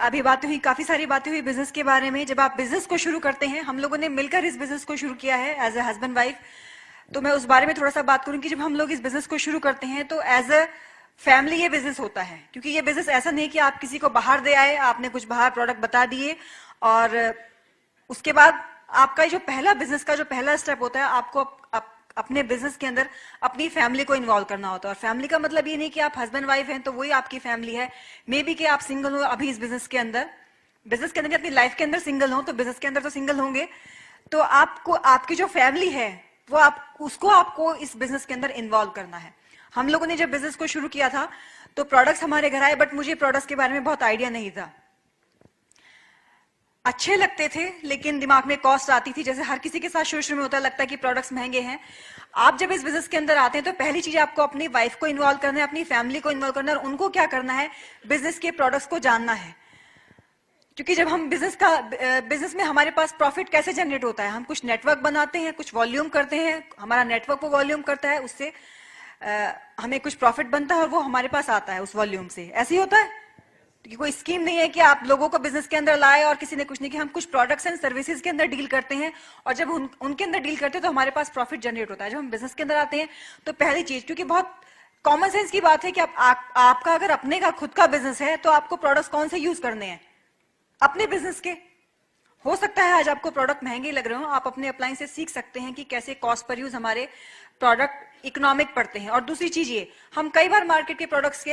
B: अभी बातें हुई, काफी सारी बातें हुई बिजनेस के बारे में। जब आप बिजनेस को शुरू करते हैं, हम लोगों ने मिलकर इस बिजनेस को शुरू किया है एज ए हस्बैंड वाइफ, तो मैं उस बारे में थोड़ा सा बात करूंगी। जब हम लोग इस बिजनेस को शुरू करते हैं तो एज अ फैमिली ये बिजनेस होता है, क्योंकि ये बिजनेस ऐसा नहीं कि आप किसी को बाहर दे आए, आपने कुछ बाहर प्रोडक्ट बता दिए और उसके बाद आपका जो पहला बिजनेस का जो पहला स्टेप होता है, आपको अपने बिजनेस के अंदर अपनी फैमिली को इन्वॉल्व करना होता है। और फैमिली का मतलब ये नहीं कि आप हस्बैंड वाइफ हैं तो वही आपकी फैमिली है। मे बी कि आप सिंगल हो अभी इस बिजनेस के अंदर अपनी लाइफ के अंदर सिंगल हो, तो बिजनेस के अंदर तो सिंगल होंगे, तो आपको आपकी जो फैमिली है वो आपको इस बिजनेस के अंदर इन्वॉल्व करना है। हम लोगों ने जब बिजनेस को शुरू किया था तो प्रोडक्ट्स हमारे घर आए, बट मुझे प्रोडक्ट्स के बारे में बहुत आइडिया नहीं था। अच्छे लगते थे लेकिन दिमाग में कॉस्ट आती थी, जैसे हर किसी के साथ शुरू में होता, लगता है कि प्रोडक्ट्स महंगे हैं। आप जब इस बिजनेस के अंदर आते हैं तो पहली चीज आपको अपनी वाइफ को इन्वॉल्व करना है, अपनी फैमिली को इन्वॉल्व करना है, और उनको क्या करना है, बिजनेस के प्रोडक्ट्स को जानना है। क्योंकि जब हम बिजनेस में हमारे पास प्रॉफिट कैसे जनरेट होता है, हम कुछ नेटवर्क बनाते हैं, कुछ वॉल्यूम करते हैं, हमारा नेटवर्क वो वॉल्यूम करता है, उससे हमें कुछ प्रॉफिट बनता है और वो हमारे पास आता है उस वॉल्यूम से। ऐसे ही होता है कि कोई स्कीम नहीं है कि आप लोगों को बिजनेस के अंदर लाए और किसी ने कुछ नहीं किया। हम कुछ प्रोडक्ट्स एंड सर्विसेज के अंदर डील करते हैं और जब उनके अंदर डील करते हैं तो हमारे पास प्रॉफिट जनरेट होता है। जब हम बिजनेस के अंदर आते हैं तो पहली चीज, क्योंकि बहुत कॉमन सेंस की बात है कि आपका अगर अपने का खुद का बिजनेस है तो आपको प्रोडक्ट्स कौन से यूज करने हैं, अपने बिजनेस के। हो सकता है आज आपको प्रोडक्ट महंगे लग रहे हो, आप अपने अप्लायंस से सीख सकते हैं कि कैसे कॉस्ट पर यूज हमारे प्रोडक्ट इकोनॉमिक पड़ते हैं। और दूसरी चीज ये, हम कई बार मार्केट के प्रोडक्ट्स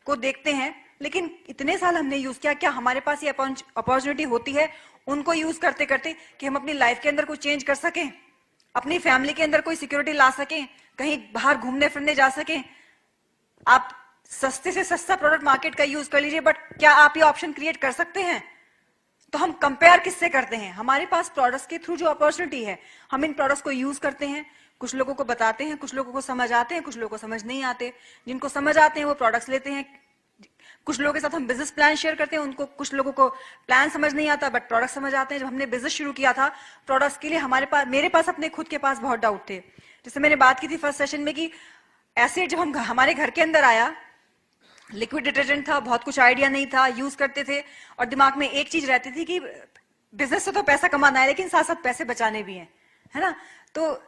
B: को देखते हैं, लेकिन इतने साल हमने यूज किया, क्या हमारे पास ये अपॉर्चुनिटी होती है उनको यूज करते करते कि हम अपनी लाइफ के अंदर कुछ चेंज कर सकें, अपनी फैमिली के अंदर कोई सिक्योरिटी ला सकें, कहीं बाहर घूमने फिरने जा सकें। आप सस्ते से सस्ता प्रोडक्ट मार्केट का यूज कर लीजिए, बट क्या आप ये ऑप्शन क्रिएट कर सकते हैं? तो हम कंपेयर किससे करते हैं? हमारे पास प्रोडक्ट्स के थ्रू जो अपॉर्चुनिटी है, हम इन प्रोडक्ट्स को यूज करते हैं, कुछ लोगों को बताते हैं, कुछ लोगों को समझ आते हैं, कुछ लोगों को समझ नहीं आते। जिनको समझ आते हैं वो प्रोडक्ट्स लेते हैं, कुछ लोगों के साथ हम बिजनेस प्लान शेयर करते हैं, उनको कुछ लोगों को प्लान समझ नहीं आता बट प्रोडक्ट समझ आते हैं। जब हमने बिजनेस शुरू किया था प्रोडक्ट्स के लिए, मेरे पास अपने खुद के पास बहुत डाउट थे। जैसे मैंने बात की थी फर्स्ट सेशन में कि एसिड जब हमारे घर के अंदर आया, लिक्विड डिटर्जेंट था, बहुत कुछ आइडिया नहीं था, यूज करते थे और दिमाग में एक चीज रहती थी कि बिजनेस से तो पैसा कमाना है लेकिन साथ साथ पैसे बचाने भी हैं, है ना। तो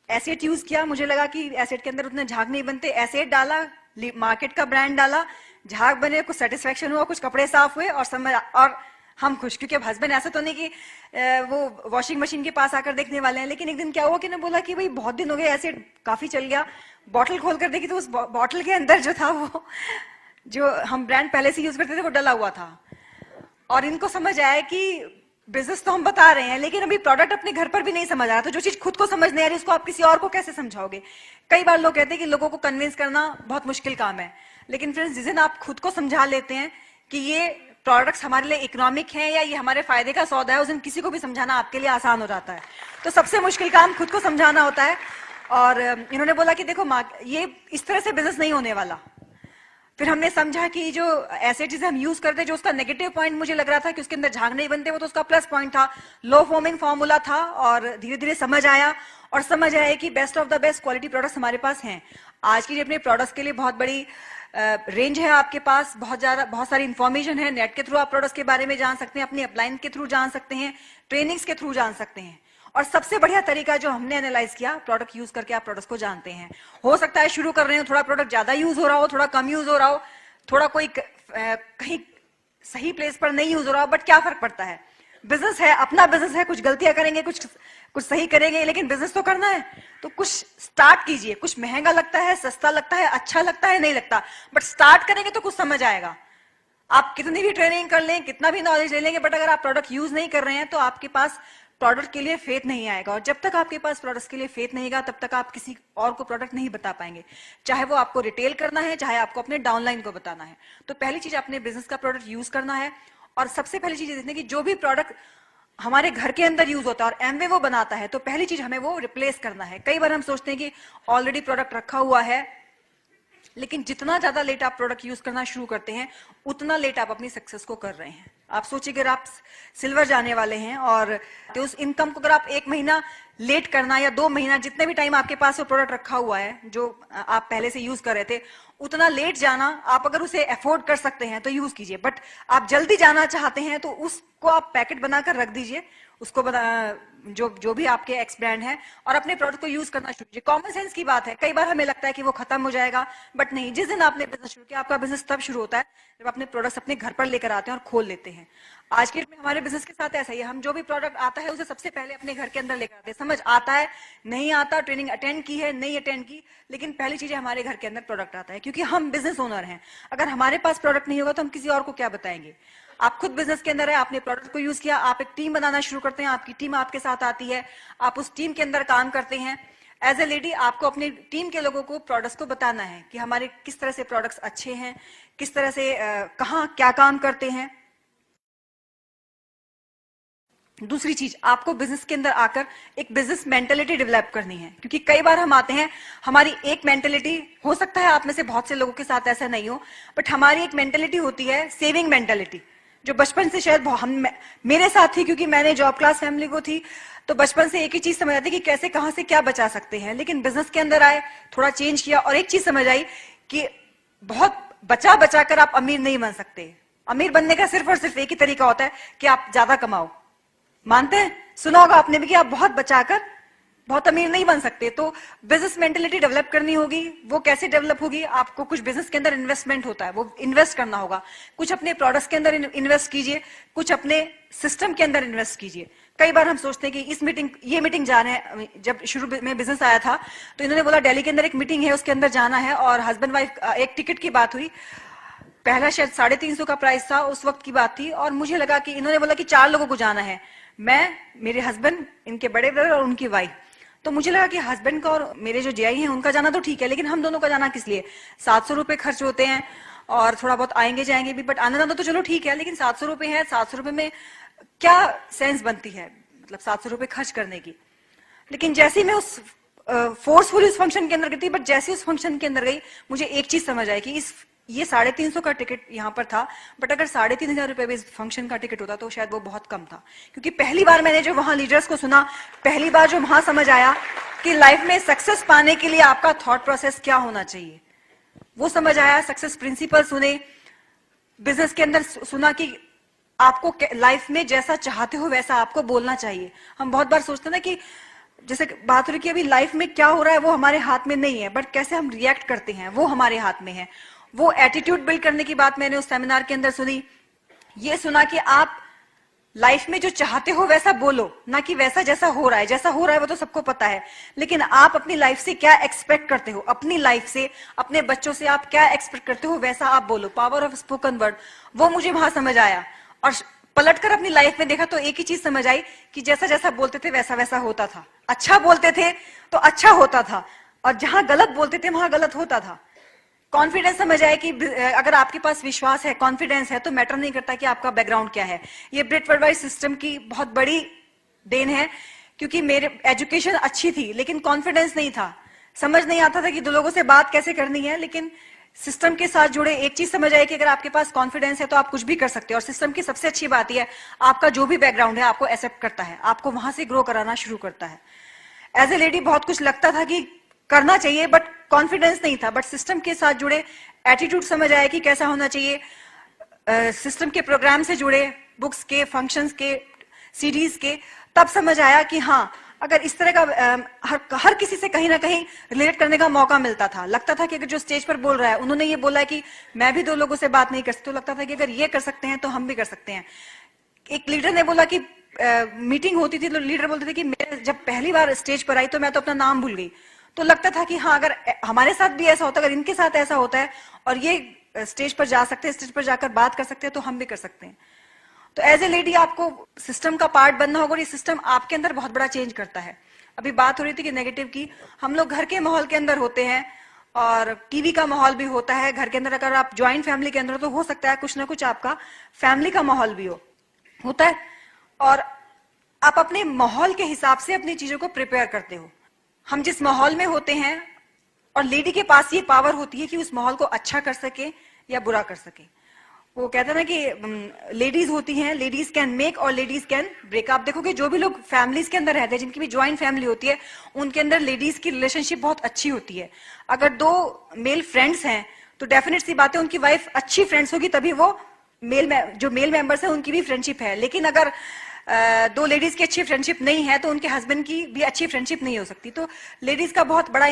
B: एसिड यूज किया, मुझे लगा कि एसिड के अंदर उतने झाग नहीं बनते, एसिड डाला, मार्केट का ब्रांड डाला, झाग बने, कुछ सेटिस्फेक्शन हुआ, कुछ कपड़े साफ हुए और हम खुश। क्योंकि अब हस्बैंड ऐसा तो नहीं कि वो वॉशिंग मशीन के पास आकर देखने वाले हैं। लेकिन एक दिन क्या हुआ कि ना बोला कि भाई बहुत दिन हो गए, एसिड काफी चल गया। बॉटल खोल कर देखी तो उस बॉटल के अंदर जो था वो जो हम ब्रांड पहले से यूज करते थे वो डला हुआ था। और इनको समझ आया कि बिजनेस तो हम बता रहे हैं लेकिन अभी प्रोडक्ट अपने घर पर भी नहीं समझ आ रहा। तो जो चीज खुद को समझ नहीं आ रही उसको आप किसी और को कैसे समझाओगे? कई बार लोग कहते हैं कि लोगों को कन्विंस करना बहुत मुश्किल काम है, लेकिन फ्रेंड्स जिस दिन आप खुद को समझा लेते हैं कि ये प्रोडक्ट्स हमारे लिए इकोनॉमिक हैं या ये हमारे फायदे का सौदा है, उस दिन किसी को भी समझाना आपके लिए आसान हो जाता है। तो सबसे मुश्किल काम खुद को समझाना होता है। और इन्होंने बोला कि देखो ये इस तरह से बिजनेस नहीं होने वाला। फिर हमने समझा कि जो ऐसे चीजें हम यूज करते हैं, जो उसका नेगेटिव पॉइंट मुझे लग रहा था कि उसके अंदर झाग नहीं बनते, वो तो उसका प्लस पॉइंट था, लो फॉर्मिंग फॉर्मूला था। और धीरे धीरे समझ आया और समझ आया कि best of the best quality products हमारे पास हैं। आज की अपने प्रोडक्ट्स के लिए बहुत बड़ी रेंज है आपके पास, बहुत सारी इंफॉर्मेशन है। नेट के थ्रू आप प्रोडक्ट्स के बारे में जान सकते हैं, अपनी अप्लायंस के थ्रू जान सकते हैं, ट्रेनिंग्स के थ्रू जान सकते हैं। और सबसे बढ़िया तरीका जो हमने एनालाइज किया, प्रोडक्ट यूज करके आप प्रोडक्ट्स को जानते हैं। हो सकता है शुरू कर रहे हो, थोड़ा प्रोडक्ट ज्यादा यूज हो रहा हो, थोड़ा कम यूज हो रहा हो, थोड़ा कोई कहीं सही प्लेस पर नहीं यूज हो रहा हो, बट क्या फर्क पड़ता है? बिजनेस है, अपना बिजनेस है, कुछ गलतियां करेंगे, कुछ सही करेंगे, लेकिन बिजनेस तो करना है। तो कुछ स्टार्ट कीजिए। कुछ महंगा लगता है, सस्ता लगता है, अच्छा लगता है, नहीं लगता, बट स्टार्ट करेंगे तो कुछ समझ आएगा। आप कितनी भी ट्रेनिंग कर लें, कितना भी नॉलेज ले लेंगे, बट अगर आप प्रोडक्ट यूज नहीं कर रहे हैं तो आपके पास प्रोडक्ट के लिए फेथ नहीं आएगा। और जब तक आपके पास प्रोडक्ट्स के लिए फेथ नहीं आएगा तब तक आप किसी और को प्रोडक्ट नहीं बता पाएंगे, चाहे वो आपको रिटेल करना है, चाहे आपको अपने डाउनलाइन को बताना है। तो पहली चीज अपने बिजनेस का प्रोडक्ट यूज करना है। और सबसे पहली चीज देखना कि जो भी प्रोडक्ट हमारे घर के अंदर यूज होता है और एमवे वो बनाता है, तो पहली चीज हमें वो रिप्लेस करना है। कई बार हम सोचते हैं कि ऑलरेडी प्रोडक्ट रखा हुआ है, लेकिन जितना ज्यादा लेट आप प्रोडक्ट यूज करना शुरू करते हैं उतना लेट आप अपनी सक्सेस को कर रहे हैं। आप सोचिए अगर आप सिल्वर जाने वाले हैं और तो उस इनकम को अगर आप 1 महीना लेट करना या 2 महीना, जितने भी टाइम आपके पास वो प्रोडक्ट रखा हुआ है जो आप पहले से यूज कर रहे थे, उतना लेट जाना, आप अगर उसे अफोर्ड कर सकते हैं तो यूज कीजिए। बट आप जल्दी जाना चाहते हैं तो उसको आप पैकेट बनाकर रख दीजिए, उसको जो भी आपके एक्स ब्रांड है, और अपने प्रोडक्ट को यूज करना शुरू कीजिए। कॉमन सेंस की बात है। कई बार हमें लगता है कि वो खत्म हो जाएगा, बट नहीं। जिस दिन आपने बिजनेस शुरू किया, आपका बिजनेस तब शुरू होता है जब अपने प्रोडक्ट्स अपने घर पर लेकर आते हैं और खोल लेते हैं। आज के डेट में हमारे बिजनेस के साथ ऐसा ही है। हम जो भी प्रोडक्ट आता है उसे सबसे पहले अपने घर के अंदर लेकर आते हैं। समझ आता है, नहीं आता, ट्रेनिंग अटेंड की है, नहीं अटेंड की, लेकिन पहली चीज है हमारे घर के अंदर प्रोडक्ट आता है, क्योंकि हम बिजनेस ओनर हैं। अगर हमारे पास प्रोडक्ट नहीं होगा तो हम किसी और को क्या बताएंगे? आप खुद बिजनेस के अंदर है, आपने प्रोडक्ट को यूज किया, आप एक टीम बनाना शुरू करते हैं, आपकी टीम आपके साथ आती है, आप उस टीम के अंदर काम करते हैं। एज ए लेडी आपको अपनी टीम के लोगों को प्रोडक्ट्स को बताना है कि हमारे किस तरह से प्रोडक्ट्स अच्छे हैं, किस तरह से कहाँ क्या काम करते हैं। दूसरी चीज, आपको बिजनेस के अंदर आकर एक बिजनेस मेंटेलिटी डेवलप करनी है, क्योंकि कई बार हम आते हैं, हमारी एक मेंटेलिटी, हो सकता है आप में से बहुत से लोगों के साथ ऐसा नहीं हो, बट हमारी एक मेंटेलिटी होती है सेविंग मेंटेलिटी। जो बचपन से शायद मेरे साथ थी, क्योंकि मैंने जॉब क्लास फैमिली को थी, तो बचपन से एक ही चीज समझ आती कि कैसे कहां से क्या बचा सकते हैं। लेकिन बिजनेस के अंदर आए, थोड़ा चेंज किया और एक चीज समझ आई कि बहुत बचा बचा कर आप अमीर नहीं बन सकते। अमीर बनने का सिर्फ और सिर्फ एक ही तरीका होता है कि आप ज्यादा कमाओ। मानते हैं, सुना होगा आपने भी कि आप बहुत बचाकर बहुत अमीर नहीं बन सकते। तो बिजनेस मेंटेलिटी डेवलप करनी होगी। वो कैसे डेवलप होगी? आपको कुछ बिजनेस के अंदर इन्वेस्टमेंट होता है, वो इन्वेस्ट करना होगा। कुछ अपने प्रोडक्ट्स के अंदर इन्वेस्ट कीजिए, कुछ अपने सिस्टम के अंदर इन्वेस्ट कीजिए। कई बार हम सोचते हैं कि ये मीटिंग जाना है। जब शुरू में बिजनेस आया था तो इन्होंने बोला दिल्ली के अंदर एक मीटिंग है, उसके अंदर जाना है, और हस्बैंड वाइफ एक टिकट की बात हुई। पहला शायद 350 का प्राइस था, उस वक्त की बात थी, और मुझे लगा कि इन्होंने बोला कि 4 लोगों को जाना है, मैं, मेरे हस्बैंड, इनके बड़े ब्रदर और उनकी वाइफ। तो मुझे लगा कि हस्बैंड का और मेरे जो जीआई हैं उनका जाना तो ठीक है, लेकिन हम दोनों का जाना किस लिए? 700 रुपए खर्च होते हैं और थोड़ा बहुत आएंगे जाएंगे भी, बट आना जाना तो चलो ठीक है, लेकिन 700 रुपए है, 700 रुपए में क्या सेंस बनती है, मतलब 700 रुपए खर्च करने की। लेकिन जैसे ही मैं उस फोर्सफुली उस फंक्शन के अंदर गई थी, बट जैसे उस फंक्शन के अंदर गई, मुझे एक चीज समझ आई कि ये 350 का टिकट यहाँ पर था, बट अगर 3500 रुपए भी इस फंक्शन का टिकट होता तो शायद वो बहुत कम था। क्योंकि पहली बार मैंने जो वहां लीडर्स को सुना, पहली बार जो वहां समझ आया कि लाइफ में सक्सेस पाने के लिए आपका थॉट प्रोसेस क्या होना चाहिए, वो समझ आया। सक्सेस प्रिंसिपल सुने, बिजनेस के अंदर सुना कि आपको लाइफ में जैसा चाहते हो वैसा आपको बोलना चाहिए। हम बहुत बार सोचते हैं ना कि जैसे बात हो रही कि अभी लाइफ में क्या हो रहा है वो हमारे हाथ में नहीं है, बट कैसे हम रिएक्ट करते हैं वो हमारे हाथ में है। वो एटीट्यूड बिल्ड करने की बात मैंने उस सेमिनार के अंदर सुनी। ये सुना कि आप लाइफ में जो चाहते हो वैसा बोलो, ना कि वैसा जैसा हो रहा है। जैसा हो रहा है वो तो सबको पता है, लेकिन आप अपनी लाइफ से क्या एक्सपेक्ट करते हो, अपनी लाइफ से, अपने बच्चों से आप क्या एक्सपेक्ट करते हो वैसा आप बोलो। पावर ऑफ स्पोकन वर्ड, वो मुझे वहां समझ आया। और पलटकर अपनी लाइफ में देखा तो एक ही चीज समझ आई कि जैसा जैसा बोलते थे वैसा वैसा होता था। अच्छा बोलते थे तो अच्छा होता था, और जहां गलत बोलते थे वहां गलत होता था। कॉन्फिडेंस समझ आए कि अगर आपके पास विश्वास है, कॉन्फिडेंस है, तो मैटर नहीं करता कि आपका बैकग्राउंड क्या है। ये ब्रिट वर्ल्डवाइड सिस्टम की बहुत बड़ी देन है, क्योंकि मेरे एजुकेशन अच्छी थी लेकिन कॉन्फिडेंस नहीं था। समझ नहीं आता था कि 2 लोगों से बात कैसे करनी है, लेकिन सिस्टम के साथ जुड़े एक चीज समझ आए कि अगर आपके पास कॉन्फिडेंस है तो आप कुछ भी कर सकते हो। और सिस्टम की सबसे अच्छी बात यह है, आपका जो भी बैकग्राउंड है आपको एक्सेप्ट करता है, आपको वहां से ग्रो कराना शुरू करता है। एज ए लेडी बहुत कुछ लगता था कि करना चाहिए, बट कॉन्फिडेंस नहीं था। बट सिस्टम के साथ जुड़े, एटीट्यूड समझ आया कि कैसा होना चाहिए, सिस्टम के प्रोग्राम से जुड़े, बुक्स के, फंक्शंस के, सीरीज के, तब समझ आया कि हाँ, अगर इस तरह का हर किसी से कहीं ना कहीं रिलेट करने का मौका मिलता था। लगता था कि अगर जो स्टेज पर बोल रहा है, उन्होंने ये बोला है कि मैं भी 2 लोगों से बात नहीं कर सकती, तो लगता था कि अगर ये कर सकते हैं तो हम भी कर सकते हैं। एक लीडर ने बोला कि मीटिंग होती थी तो लीडर बोलते थे कि मैं जब पहली बार स्टेज पर आई तो मैं तो अपना नाम भूल गई। तो लगता था कि हाँ, अगर हमारे साथ भी ऐसा होता है, अगर इनके साथ ऐसा होता है और ये स्टेज पर जा सकते हैं, स्टेज पर जाकर बात कर सकते हैं, तो हम भी कर सकते हैं। तो एज ए लेडी आपको सिस्टम का पार्ट बनना होगा, और ये सिस्टम आपके अंदर बहुत बड़ा चेंज करता है। अभी बात हो रही थी कि नेगेटिव की, हम लोग घर के माहौल के अंदर होते हैं और टीवी का माहौल भी होता है घर के अंदर। अगर आप ज्वाइंट फैमिली के अंदर तो हो सकता है कुछ ना कुछ आपका फैमिली का माहौल भी होता है, और आप अपने माहौल के हिसाब से अपनी चीजों को प्रिपेयर करते हो। हम जिस माहौल में होते हैं, और लेडी के पास ये पावर होती है कि उस माहौल को अच्छा कर सके या बुरा कर सके। वो कहते हैं ना कि लेडीज होती हैं, लेडीज कैन मेक और लेडीज कैन ब्रेक। आप देखोगे जो भी लोग फैमिलीज के अंदर रहते हैं, जिनकी भी ज्वाइंट फैमिली होती है, उनके अंदर लेडीज की रिलेशनशिप बहुत अच्छी होती है। अगर 2 मेल फ्रेंड्स हैं तो डेफिनेट सी बात है उनकी वाइफ अच्छी फ्रेंड्स होगी, तभी वो जो मेल मेंबर्स हैं उनकी भी फ्रेंडशिप है। लेकिन अगर 2 लेडीज की अच्छी फ्रेंडशिप नहीं है तो उनके हस्बैंड की भी अच्छी फ्रेंडशिप नहीं हो सकती। तो लेडीज का बहुत बड़ा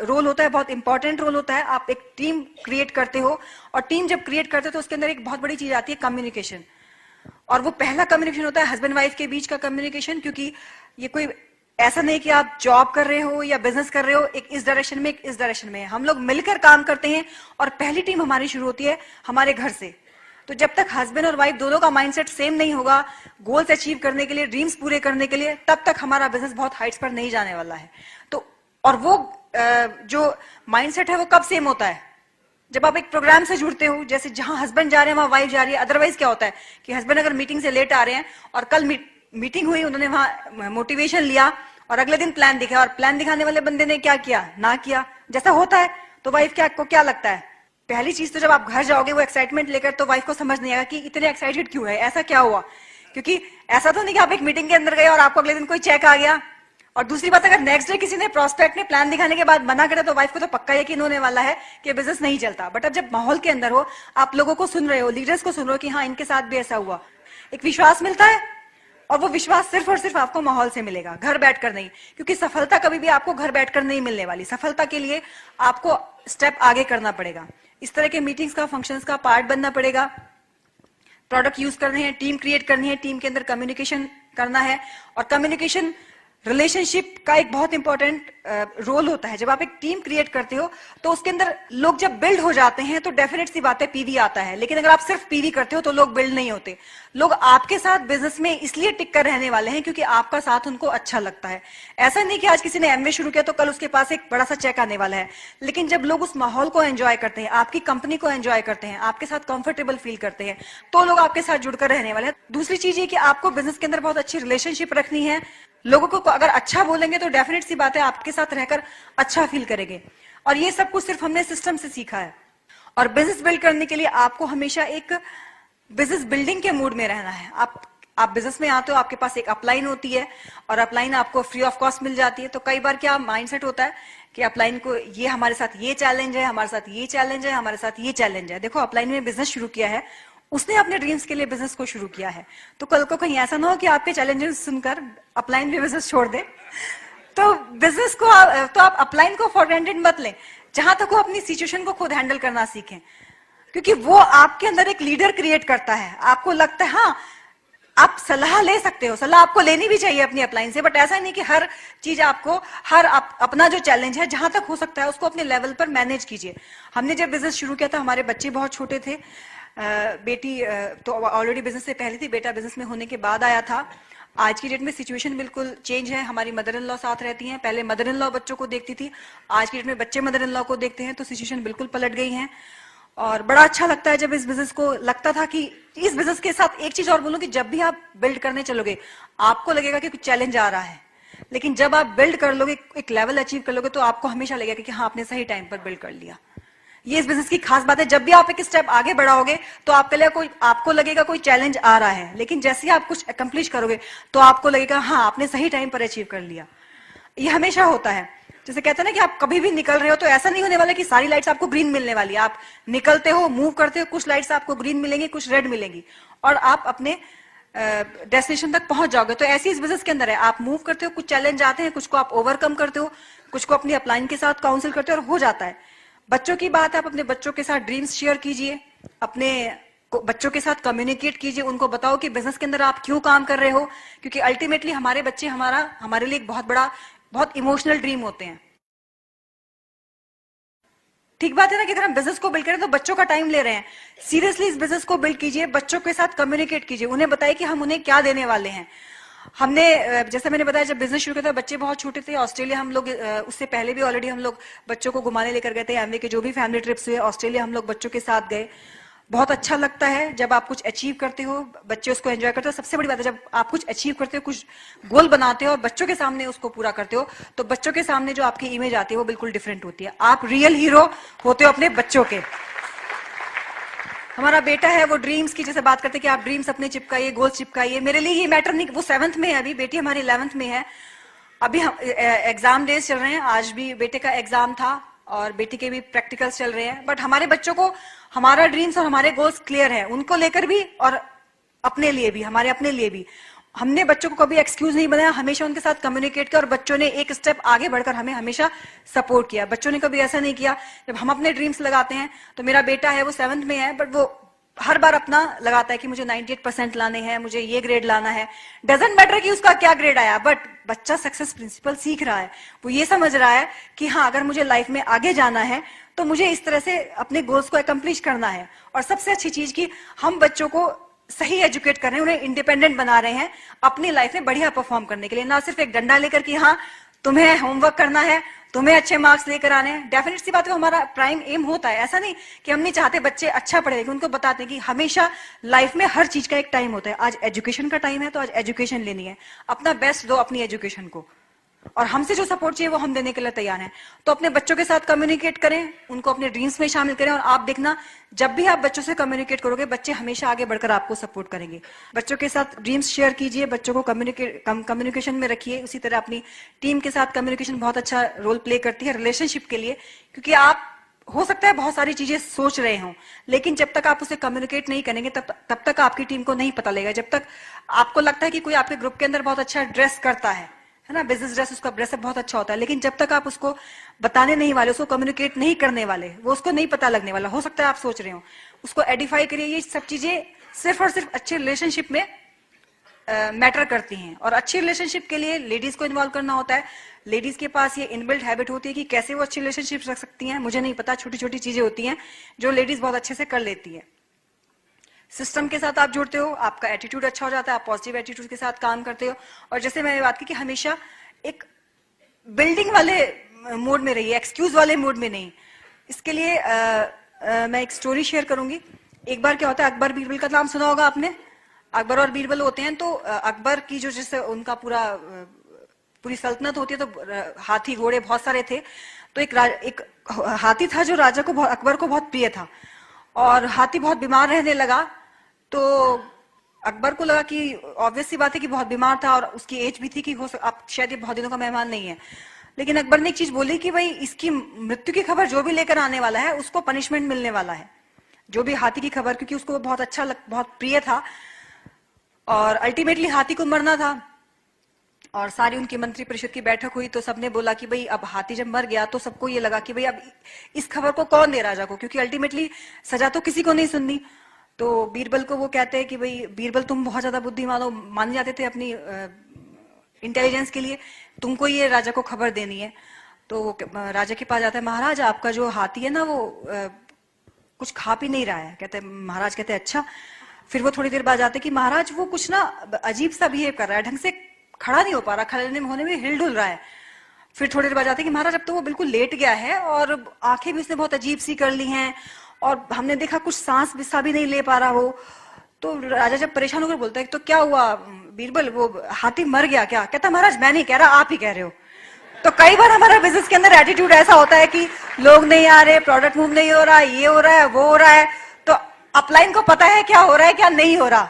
B: रोल होता है, बहुत इंपॉर्टेंट रोल होता है। आप एक टीम क्रिएट करते हो, और टीम जब क्रिएट करते हो तो उसके अंदर एक बहुत बड़ी चीज आती है, कम्युनिकेशन। और वो पहला कम्युनिकेशन होता है हस्बैंड वाइफ के बीच का कम्युनिकेशन, क्योंकि ये कोई ऐसा नहीं कि आप जॉब कर रहे हो या बिजनेस कर रहे हो, एक इस डायरेक्शन में, एक इस डायरेक्शन में। हम लोग मिलकर काम करते हैं, और पहली टीम हमारी शुरू होती है हमारे घर से। तो जब तक हस्बैंड और वाइफ दोनों का माइंडसेट सेम नहीं होगा गोल्स अचीव करने के लिए, ड्रीम्स पूरे करने के लिए, तब तक हमारा बिजनेस बहुत हाइट्स पर नहीं जाने वाला है। तो और वो जो माइंडसेट है वो कब सेम होता है? जब आप एक प्रोग्राम से जुड़ते हो, जैसे जहां हस्बैंड जा रहे हैं वहां वाइफ जा रही है। अदरवाइज क्या होता है कि हस्बैंड अगर मीटिंग से लेट आ रहे हैं और कल मीटिंग हुई, उन्होंने वहां मोटिवेशन लिया और अगले दिन प्लान दिखा, और प्लान दिखाने वाले बंदे ने क्या किया, ना किया, जैसा होता है, तो वाइफ को क्या लगता है, पहली चीज तो जब आप घर जाओगे वो एक्साइटमेंट लेकर, तो वाइफ को समझ नहीं आएगा कि इतने एक्साइटेड क्यों है, ऐसा क्या हुआ। क्योंकि ऐसा तो नहीं कि आप एक मीटिंग के अंदर गए और आपको अगले दिन कोई चेक आ गया। और दूसरी बात, अगर नेक्स्ट डे किसी ने प्रोस्पेक्ट ने प्लान दिखाने के बाद मना करे तो वाइफ को तो पक्का यकीन होने वाला है कि बिजनेस नहीं चलता। बट अब जब माहौल के अंदर हो, आप लोगों को सुन रहे हो, लीडर्स को सुन रहे हो कि हाँ इनके साथ भी ऐसा हुआ, एक विश्वास मिलता है। और वो विश्वास सिर्फ और सिर्फ आपको माहौल से मिलेगा, घर बैठकर नहीं। क्योंकि सफलता कभी भी आपको घर बैठकर नहीं मिलने वाली। सफलता के लिए आपको स्टेप आगे करना पड़ेगा। इस तरह के मीटिंग्स का, फंक्शंस का पार्ट बनना पड़ेगा। प्रोडक्ट यूज करने हैं, टीम क्रिएट करनी है, टीम के अंदर कम्युनिकेशन करना है। और कम्युनिकेशन रिलेशनशिप का एक बहुत इंपॉर्टेंट रोल होता है। जब आप एक टीम क्रिएट करते हो तो उसके अंदर लोग जब बिल्ड हो जाते हैं तो डेफिनेट सी बात है पीवी आता है। लेकिन अगर आप सिर्फ पीवी करते हो तो लोग बिल्ड नहीं होते। लोग आपके साथ बिजनेस में इसलिए टिक कर रहने वाले हैं क्योंकि आपका साथ उनको अच्छा लगता है। ऐसा नहीं कि आज किसी ने एमवे शुरू किया तो कल उसके पास एक बड़ा सा चेक आने वाला है। लेकिन जब लोग उस माहौल को एंजॉय करते हैं, आपकी कंपनी को एंजॉय करते हैं, आपके साथ कंफर्टेबल फील करते हैं, तो लोग आपके साथ जुड़कर रहने वाले हैं। दूसरी चीज ये कि आपको बिजनेस के अंदर बहुत अच्छी रिलेशनशिप रखनी है। लोगों को अगर अच्छा बोलेंगे तो डेफिनेट सी बात है आपके साथ रहकर अच्छा फील करेंगे। और ये सब कुछ सिर्फ हमने सिस्टम से सीखा है। और बिजनेस बिल्ड करने के लिए आपको हमेशा एक बिजनेस बिल्डिंग के मूड में रहना है। आप बिजनेस में आते हो, आपके पास एक अपलाइन होती है और अपलाइन आपको फ्री ऑफ कॉस्ट मिल जाती है। तो कई बार क्या माइंडसेट होता है कि अपलाइन को ये हमारे साथ ये चैलेंज है, हमारे साथ ये चैलेंज है, हमारे साथ ये चैलेंज है। देखो अपलाइन में बिजनेस शुरू किया है, उसने अपने ड्रीम्स के लिए बिजनेस को शुरू किया है। तो कल को कहीं ऐसा ना हो कि आपके चैलेंजेस सुनकर अपलाइन भी बिजनेस छोड़ दे। तो बिजनेस को तो आप अपलाइन को फॉर ग्रांटेड मत लें। जहां तक वो अपनी सिचुएशन को खुद हैंडल करना सीखें, क्योंकि वो आपके अंदर एक लीडर क्रिएट करता है। आपको लगता है हाँ आप सलाह ले सकते हो, सलाह आपको लेनी भी चाहिए अपनी अपलाइन से। बट ऐसा नहीं कि हर चीज आपको अपना जो चैलेंज है जहां तक हो सकता है उसको अपने लेवल पर मैनेज कीजिए। हमने जब बिजनेस शुरू किया था हमारे बच्चे बहुत छोटे थे। बेटी तो ऑलरेडी बिजनेस से पहले थी, बेटा बिजनेस में होने के बाद आया था। आज की डेट में सिचुएशन बिल्कुल चेंज है। हमारी मदर इन लॉ साथ रहती हैं। पहले मदर इन लॉ बच्चों को देखती थी, आज की डेट में बच्चे मदर इन लॉ को देखते हैं। तो सिचुएशन बिल्कुल पलट गई है। और बड़ा अच्छा लगता है जब इस बिजनेस को लगता था कि इस बिजनेस के साथ एक चीज और बोलूं कि जब भी आप बिल्ड करने चलोगे आपको लगेगा कि कुछ चैलेंज आ रहा है, लेकिन जब आप बिल्ड कर लोगे, एक लेवल अचीव कर लोगे, तो आपको हमेशा लगेगा कि हाँ आपने सही टाइम पर बिल्ड कर लिया। ये इस बिजनेस की खास बात है। जब भी आप एक स्टेप आगे बढ़ाओगे तो आपको लगेगा कोई चैलेंज आ रहा है, लेकिन जैसे ही आप कुछ अकम्प्लिश करोगे तो आपको लगेगा हाँ आपने सही टाइम पर अचीव कर लिया। ये हमेशा होता है। जैसे कहते हैं ना कि आप कभी भी निकल रहे हो तो ऐसा नहीं होने वाला कि सारी लाइट्स आपको ग्रीन मिलने वाली है। आप निकलते हो, मूव करते हो, कुछ लाइट्स आपको ग्रीन मिलेंगी, कुछ रेड मिलेंगी, और आप अपने डेस्टिनेशन तक पहुंच जाओगे। तो ऐसी इस बिजनेस के अंदर है, आप मूव करते हो, कुछ चैलेंज आते हैं, कुछ को आप ओवरकम करते हो, कुछ को अपनी अपलाइन के साथ काउंसिल करते हो और हो जाता है। बच्चों की बात है, आप अपने बच्चों के साथ ड्रीम्स शेयर कीजिए, अपने बच्चों के साथ कम्युनिकेट कीजिए, उनको बताओ कि बिजनेस के अंदर आप क्यों काम कर रहे हो, क्योंकि अल्टीमेटली हमारे बच्चे हमारे लिए एक बहुत इमोशनल ड्रीम होते हैं। ठीक बात है ना कि अगर हम बिजनेस को बिल्ड करें तो बच्चों का टाइम ले रहे हैं, सीरियसली इस बिजनेस को बिल्ड कीजिए, बच्चों के साथ कम्युनिकेट कीजिए, उन्हें बताइए कि हम उन्हें क्या देने वाले हैं। हमने जैसा मैंने बताया जब बिजनेस शुरू किया था बच्चे बहुत छोटे थे। ऑस्ट्रेलिया हम लोग उससे पहले भी ऑलरेडी हम लोग बच्चों को घुमाने लेकर गए थे। एमवे के जो भी फैमिली ट्रिप्स हुए ऑस्ट्रेलिया हम लोग बच्चों के साथ गए। बहुत अच्छा लगता है जब आप कुछ अचीव करते हो, बच्चे उसको एंजॉय करते हो। सबसे बड़ी बात है जब आप कुछ अचीव करते हो, कुछ गोल बनाते हो और बच्चों के सामने उसको पूरा करते हो, तो बच्चों के सामने जो आपकी इमेज आती है वो बिल्कुल डिफरेंट होती है। आप रियल हीरो होते हो अपने बच्चों के। हमारा बेटा है वो ड्रीम्स की जैसे बात करते हैं कि आप ड्रीम्स अपने चिपकाइए, गोल चिपकाइए। मेरे लिए ये मैटर नहीं, वो 7th में है अभी, बेटी हमारी 11th में है। अभी हम एग्जाम डेज चल रहे हैं, आज भी बेटे का एग्जाम था और बेटी के भी प्रैक्टिकल्स चल रहे हैं। बट हमारे बच्चों को हमारा ड्रीम्स और हमारे गोल्स क्लियर है, उनको लेकर भी और अपने लिए भी, हमारे अपने लिए भी। हमने बच्चों को कभी एक्सक्यूज नहीं बनाया, हमेशा उनके साथ कम्युनिकेट किया और बच्चों ने एक स्टेप आगे बढ़कर हमें हमेशा सपोर्ट किया। बच्चों ने कभी ऐसा नहीं किया, जब हम अपने ड्रीम्स लगाते हैं तो मेरा बेटा है वो 7th में है, बट वो हर बार अपना लगाता है कि मुझे 98% लाने हैं, मुझे ये ग्रेड लाना है। डजंट मैटर कि उसका क्या ग्रेड आया, बट बच्चा सक्सेस प्रिंसिपल सीख रहा है। वो ये समझ रहा है कि हाँ अगर मुझे लाइफ में आगे जाना है तो मुझे इस तरह से अपने गोल्स को अकम्प्लिश करना है। और सबसे अच्छी चीज की हम बच्चों को सही एजुकेट कर रहे हैं, उन्हें इंडिपेंडेंट बना रहे हैं अपनी लाइफ में बढ़िया परफॉर्म करने के लिए, ना सिर्फ एक डंडा लेकर कि हाँ तुम्हें होमवर्क करना है, तुम्हें अच्छे मार्क्स लेकर आने हैं। डेफिनेट सी बात है हमारा प्राइम एम होता है। ऐसा नहीं कि हम नहीं चाहते बच्चे अच्छा पढ़े, लेकिन उनको बताते हैं कि हमेशा लाइफ में हर चीज का एक टाइम होता है। आज एजुकेशन का टाइम है तो आज एजुकेशन लेनी है, अपना बेस्ट दो अपनी एजुकेशन को। और हमसे जो सपोर्ट चाहिए वो हम देने के लिए तैयार हैं। तो अपने बच्चों के साथ कम्युनिकेट करें, उनको अपने ड्रीम्स में शामिल करें, और आप देखना जब भी आप बच्चों से कम्युनिकेट करोगे, बच्चे हमेशा आगे बढ़कर आपको सपोर्ट करेंगे। बच्चों के साथ ड्रीम्स शेयर कीजिए, बच्चों को कम्युनिकेशन में रखिए। उसी तरह अपनी टीम के साथ कम्युनिकेशन बहुत अच्छा रोल प्ले करती है रिलेशनशिप के लिए, क्योंकि आप हो सकता है बहुत सारी चीजें सोच रहे हों, लेकिन जब तक आप उसे कम्युनिकेट नहीं करेंगे तब तक आपकी टीम को नहीं पता लगेगा। जब तक आपको लगता है कि कोई आपके ग्रुप के अंदर बहुत अच्छा ड्रेस करता है ना, बिजनेस ड्रेस, उसका ड्रेसअप बहुत अच्छा होता है, लेकिन जब तक आप उसको बताने नहीं वाले, उसको कम्युनिकेट नहीं करने वाले, वो उसको नहीं पता लगने वाला। हो सकता है आप सोच रहे हो, उसको एडिफाई करिए। ये सब चीजें सिर्फ और सिर्फ अच्छे रिलेशनशिप में मैटर करती हैं, और अच्छी रिलेशनशिप के लिए लेडीज को इन्वॉल्व करना होता है। लेडीज के पास ये इनबिल्ट हैबिट होती है कि कैसे वो अच्छी रिलेशनशिप रख सकती हैं, मुझे नहीं पता, छोटी छोटी चीजें होती हैं जो लेडीज बहुत अच्छे से कर लेती है। सिस्टम के साथ आप जुड़ते हो, आपका एटीट्यूड अच्छा हो जाता है, आप पॉजिटिव एटीट्यूड के साथ काम करते हो। और जैसे मैंने बात की कि हमेशा एक बिल्डिंग वाले मोड में रहिए, एक्सक्यूज वाले मोड में नहीं। इसके लिए मैं एक स्टोरी शेयर करूंगी। एक बार क्या होता है, अकबर बीरबल का नाम सुना होगा आपने। अकबर और बीरबल होते हैं, तो अकबर की जो जैसे उनका पूरी सल्तनत होती है, तो हाथी घोड़े बहुत सारे थे। तो एक हाथी था जो राजा को अकबर को बहुत प्रिय था, और हाथी बहुत बीमार रहने लगा। तो अकबर को लगा कि ऑब्वियस सी बात है कि बहुत बीमार था, और उसकी एज भी थी कि अब शायद ये बहुत दिनों का मेहमान नहीं है। लेकिन अकबर ने एक चीज बोली कि भाई इसकी मृत्यु की खबर जो भी लेकर आने वाला है उसको पनिशमेंट मिलने वाला है, जो भी हाथी की खबर, क्योंकि उसको बहुत अच्छा बहुत प्रिय था, और अल्टीमेटली हाथी को मरना था। और सारी उनकी मंत्री परिषद की बैठक हुई, तो सबने बोला कि भाई अब हाथी जब मर गया तो सबको ये लगा कि भाई अब इस खबर को कौन दे राजा को, क्योंकि अल्टीमेटली सजा तो किसी को नहीं सुननी। तो बीरबल को वो कहते हैं कि भाई बीरबल तुम बहुत ज्यादा बुद्धिमान हो, माने जाते थे अपनी इंटेलिजेंस के लिए, तुमको ये राजा को खबर देनी है। तो वो राजा के पास जाता है, महाराज आपका जो हाथी है ना वो कुछ खा पी नहीं रहा है। महाराज कहते हैं अच्छा। फिर वो थोड़ी देर बाद जाते कि महाराज वो कुछ ना अजीब सा बिहेव कर रहा है, ढंग से खड़ा नहीं हो पा रहा, खड़े होने में हिलडुल रहा है। फिर थोड़ी देर बाद जाते कि महाराज अब तो वो बिल्कुल लेट गया है, और आंखें भी उसने बहुत अजीब सी कर ली हैं, और हमने देखा कुछ सांस भी नहीं ले पा रहा वो। तो राजा जब परेशान होकर बोलता है तो क्या हुआ बीरबल, वो हाथी मर गया क्या? कहता महाराज मैं नहीं कह रहा, आप ही कह रहे हो। तो कई बार हमारा बिजनेस के अंदर एटीट्यूड ऐसा होता है कि लोग नहीं आ रहे, प्रोडक्ट मूव नहीं हो रहा, ये हो रहा है, वो हो रहा है, तो अपलाइन को पता है क्या हो रहा है क्या नहीं हो रहा।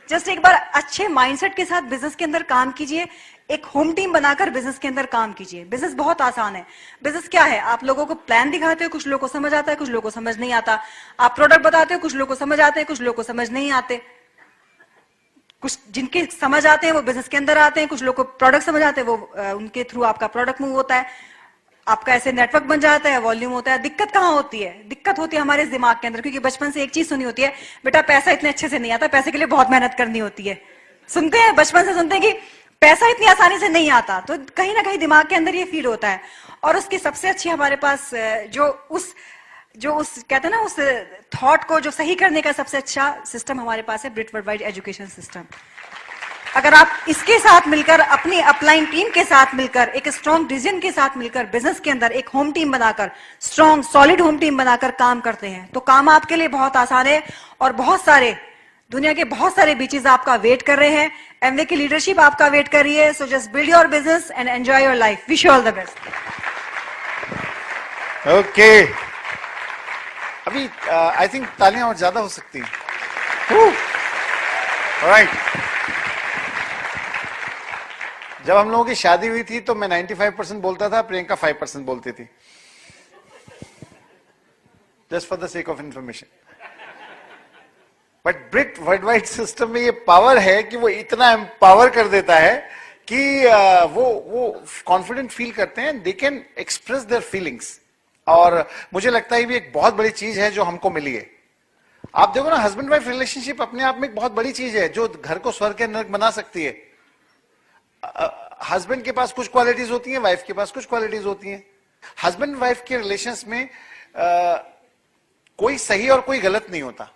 B: जस्ट एक बार अच्छे माइंडसेट के साथ बिजनेस के अंदर काम कीजिए, एक होम टीम बनाकर बिजनेस के अंदर काम कीजिए। बिजनेस बहुत आसान है। बिजनेस क्या है, आप लोगों को प्लान दिखाते हो, कुछ लोगों को समझ आता है, कुछ लोगों को समझ नहीं आता। आप प्रोडक्ट बताते हो, कुछ लोगों को समझ आते हैं, कुछ लोगों को समझ नहीं आते। कुछ जिनके समझ आते हैं वो बिजनेस के अंदर आते हैं, कुछ लोगों को प्रोडक्ट समझ आते हैं, वो उनके थ्रू आपका प्रोडक्ट मूव होता है, आपका ऐसे नेटवर्क बन जाता है, वॉल्यूम होता है। दिक्कत कहाँ होती है? दिक्कत होती है हमारे दिमाग के अंदर, क्योंकि बचपन से एक चीज सुनी होती है, बेटा पैसा इतने अच्छे से नहीं आता, पैसे के लिए बहुत मेहनत करनी होती है। सुनते हैं, बचपन से सुनते हैं कि पैसा इतनी आसानी से नहीं आता, तो कहीं ना कहीं दिमाग के अंदर ये फीड होता है। और उसकी सबसे अच्छी हमारे पास जो उस कहते हैं ना, उस थॉट को जो सही करने का सबसे अच्छा सिस्टम हमारे पास है ब्रिट वर्ल्डवाइड एजुकेशन सिस्टम। अगर आप इसके साथ मिलकर, अपनी अपलाइन टीम के साथ मिलकर, एक स्ट्रॉन्ग विजन के साथ मिलकर बिजनेस के अंदर एक होम टीम बनाकर, स्ट्रॉन्ग सॉलिड होम टीम बनाकर काम करते हैं, तो काम आपके लिए बहुत आसान है, और बहुत सारे दुनिया के बहुत सारे बीचेस आपका वेट कर रहे हैं। एमवे की लीडरशिप आपका वेट कर रही है। So just build your business and enjoy your life. Wish you all the best.
A: Okay, अभी आई थिंक तालियां और ज्यादा हो सकती हैं। ऑलराइट, जब हम लोगों की शादी हुई थी तो मैं 95% बोलता था, प्रियंका 5% बोलती थी। Just for the sake of information. But brit worldwide system में ये पावर है कि वो इतना एम्पावर कर देता है कि वो कॉन्फिडेंट फील करते हैं, they can express their feelings. और मुझे लगता है ये एक बहुत बड़ी चीज है जो हमको मिली है। आप देखो ना, हस्बैंड वाइफ रिलेशनशिप अपने आप में एक बहुत बड़ी चीज है जो घर को स्वर्ग के नरक बना सकती है। हस्बैंड के पास कुछ क्वालिटीज होती हैं, वाइफ के पास कुछ क्वालिटीज होती हैं। हस्बैंड वाइफ के रिलेशंस में कोई सही और कोई गलत नहीं होता।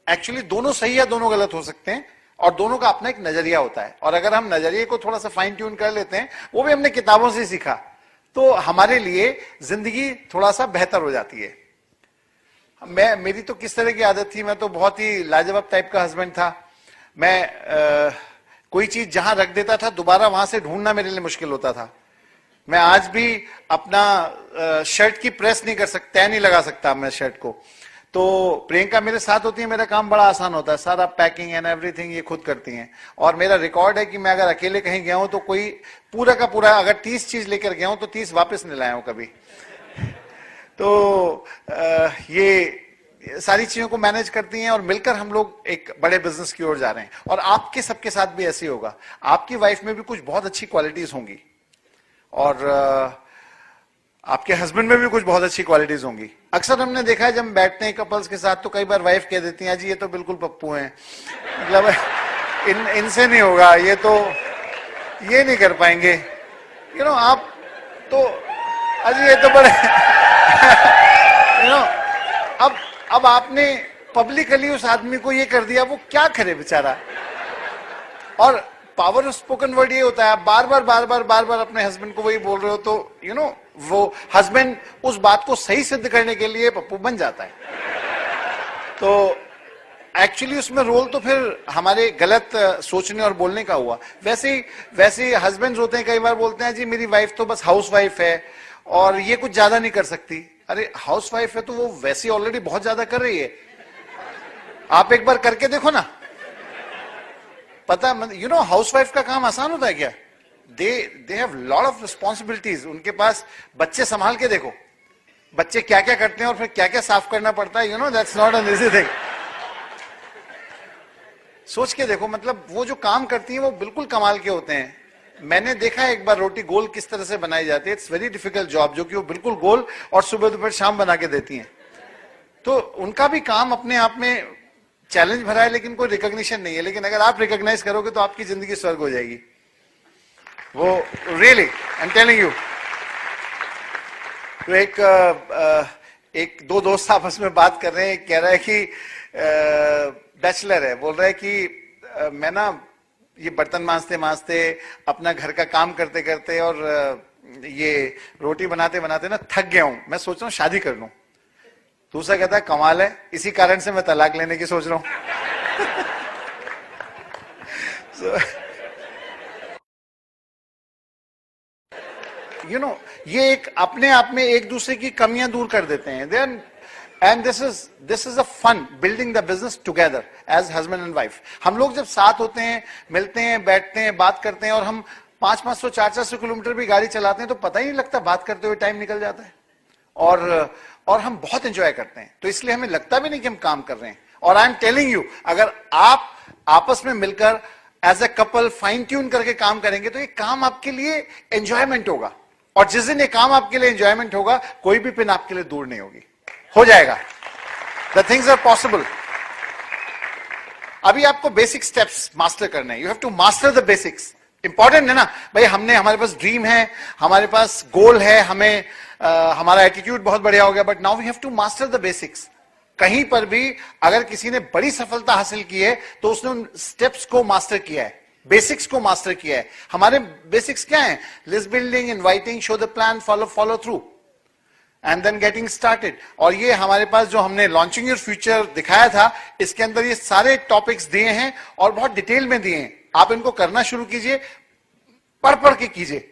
A: एक्चुअली दोनों सही या दोनों गलत हो सकते हैं, और दोनों का अपना एक नजरिया होता है। और अगर हम नजरिए को थोड़ा सा फाइन ट्यून कर लेते हैं, वो भी हमने किताबों से सीखा, तो हमारे लिए जिंदगी थोड़ा सा बेहतर हो जाती है। मेरी तो किस तरह की आदत थी, मैं तो बहुत ही लाजवाब टाइप का हस्बैंड था। मैं कोई चीज जहां रख देता था, दोबारा वहां से ढूंढना मेरे लिए मुश्किल होता था। मैं आज भी अपना शर्ट की प्रेस नहीं कर सकता, तय नहीं लगा सकता मैं शर्ट को। तो प्रियंका मेरे साथ होती है, मेरा काम बड़ा आसान होता है, सारा पैकिंग एंड एवरीथिंग ये खुद करती हैं। और मेरा रिकॉर्ड है कि मैं अगर अकेले कहीं गया हूं तो कोई पूरा का पूरा अगर 30 चीज लेकर गया हूं तो 30 वापस नहीं लाया हूं कभी। तो ये सारी चीजों को मैनेज करती हैं और मिलकर हम लोग एक बड़े बिजनेस की ओर जा रहे हैं। और आपके सबके साथ भी ऐसे ही होगा, आपकी वाइफ में भी कुछ बहुत अच्छी क्वालिटीज होंगी और आपके हस्बैंड में भी कुछ बहुत अच्छी क्वालिटीज होंगी। अक्सर हमने देखा है जब बैठते हैं कपल्स के साथ तो कई बार वाइफ कह देती है जी ये तो बिल्कुल पप्पू हैं, मतलब इनसे नहीं होगा, ये नहीं कर पाएंगे, आप तो अजी ये तो बड़े अब आपने पब्लिकली उस आदमी को ये कर दिया, वो क्या करे बेचारा। और पावर ऑफ स्पोकन वर्ड ये होता है, आप बार बार अपने हस्बैंड को वही बोल रहे हो तो वो हस्बैंड उस बात को सही सिद्ध करने के लिए पप्पू बन जाता है। तो एक्चुअली उसमें रोल तो फिर हमारे गलत सोचने और बोलने का हुआ। वैसे ही हस्बैंड होते हैं, कई बार बोलते हैं जी मेरी वाइफ तो बस हाउस वाइफ है और ये कुछ ज्यादा नहीं कर सकती। अरे हाउस वाइफ है तो वो वैसे ऑलरेडी बहुत ज्यादा कर रही है, आप एक बार करके देखो ना, पता हाउसवाइफ का काम आसान होता है क्या? They have lot of responsibilities. उनके पास बच्चे संभाल के देखो, बच्चे क्या क्या करते हैं और फिर क्या क्या साफ करना पड़ता है, that's not an easy thing. सोच के देखो, मतलब वो जो काम करती है वो बिल्कुल कमाल के होते हैं। मैंने देखा है एक बार रोटी गोल किस तरह से बनाई जाती है, इट्स वेरी डिफिकल्ट जॉब, जो कि वो बिल्कुल गोल और सुबह दोपहर शाम बना के देती हैं। तो उनका भी काम अपने आप में चैलेंज भरा है, लेकिन कोई रिकॉग्निशन नहीं है। लेकिन अगर आप रिकॉग्नाइज करोगे तो आपकी जिंदगी स्वर्ग हो जाएगी। वो really I am telling you. तो एक दो दोस्त आपस में बात कर रहे हैं, कह रहा है कि बैचलर है, बोल रहा है कि मैं ना ये बर्तन मांजते अपना घर का काम करते करते और ये रोटी बनाते बनाते ना थक गया हूं, मैं सोच रहा हूं शादी कर लूं। दूसरा कहता है कमाल है, इसी कारण से मैं तलाक लेने की सोच रहा हूं। ये एक अपने आप में एक दूसरे की कमियां दूर कर देते हैं। Then and this is a fun building the business together as husband and wife. हम लोग जब साथ होते हैं, मिलते हैं, बैठते हैं, बात करते हैं और हम 500-500 400 किलोमीटर भी गाड़ी चलाते हैं तो पता ही नहीं लगता, बात करते हुए टाइम निकल जाता है और हम बहुत एंजॉय करते हैं। तो इसलिए हमें लगता भी नहीं कि हम काम कर रहे हैं। और आई एम टेलिंग यू, अगर आप आपस में मिलकर as a couple fine tune करके काम करेंगे तो ये काम आपके लिए एंजॉयमेंट होगा। और जिस दिन ये काम आपके लिए एंजॉयमेंट होगा, कोई भी पिन आपके लिए दूर नहीं होगी, हो जाएगा। The things are possible. अभी आपको बेसिक स्टेप्स मास्टर करने हैं। You have to master the basics. Important है ना भाई, हमारे पास ड्रीम है, हमारे पास गोल है, हमारा एटीट्यूड बहुत बढ़िया हो गया, but now we have to master the basics. कहीं पर भी अगर किसी ने बड़ी सफलता हासिल की है तो उसने उन स्टेप्स को मास्टर किया है, बेसिक्स को मास्टर किया है। हमारे बेसिक्स क्या है? List building, inviting, show the plan, follow through and then getting started. और ये हमारे पास जो हमने लॉन्चिंग योर फ्यूचर दिखाया था, इसके अंदर ये सारे टॉपिक्स दिए हैं और बहुत डिटेल में दिए हैं। आप इनको करना शुरू कीजिए, पढ़ के कीजिए।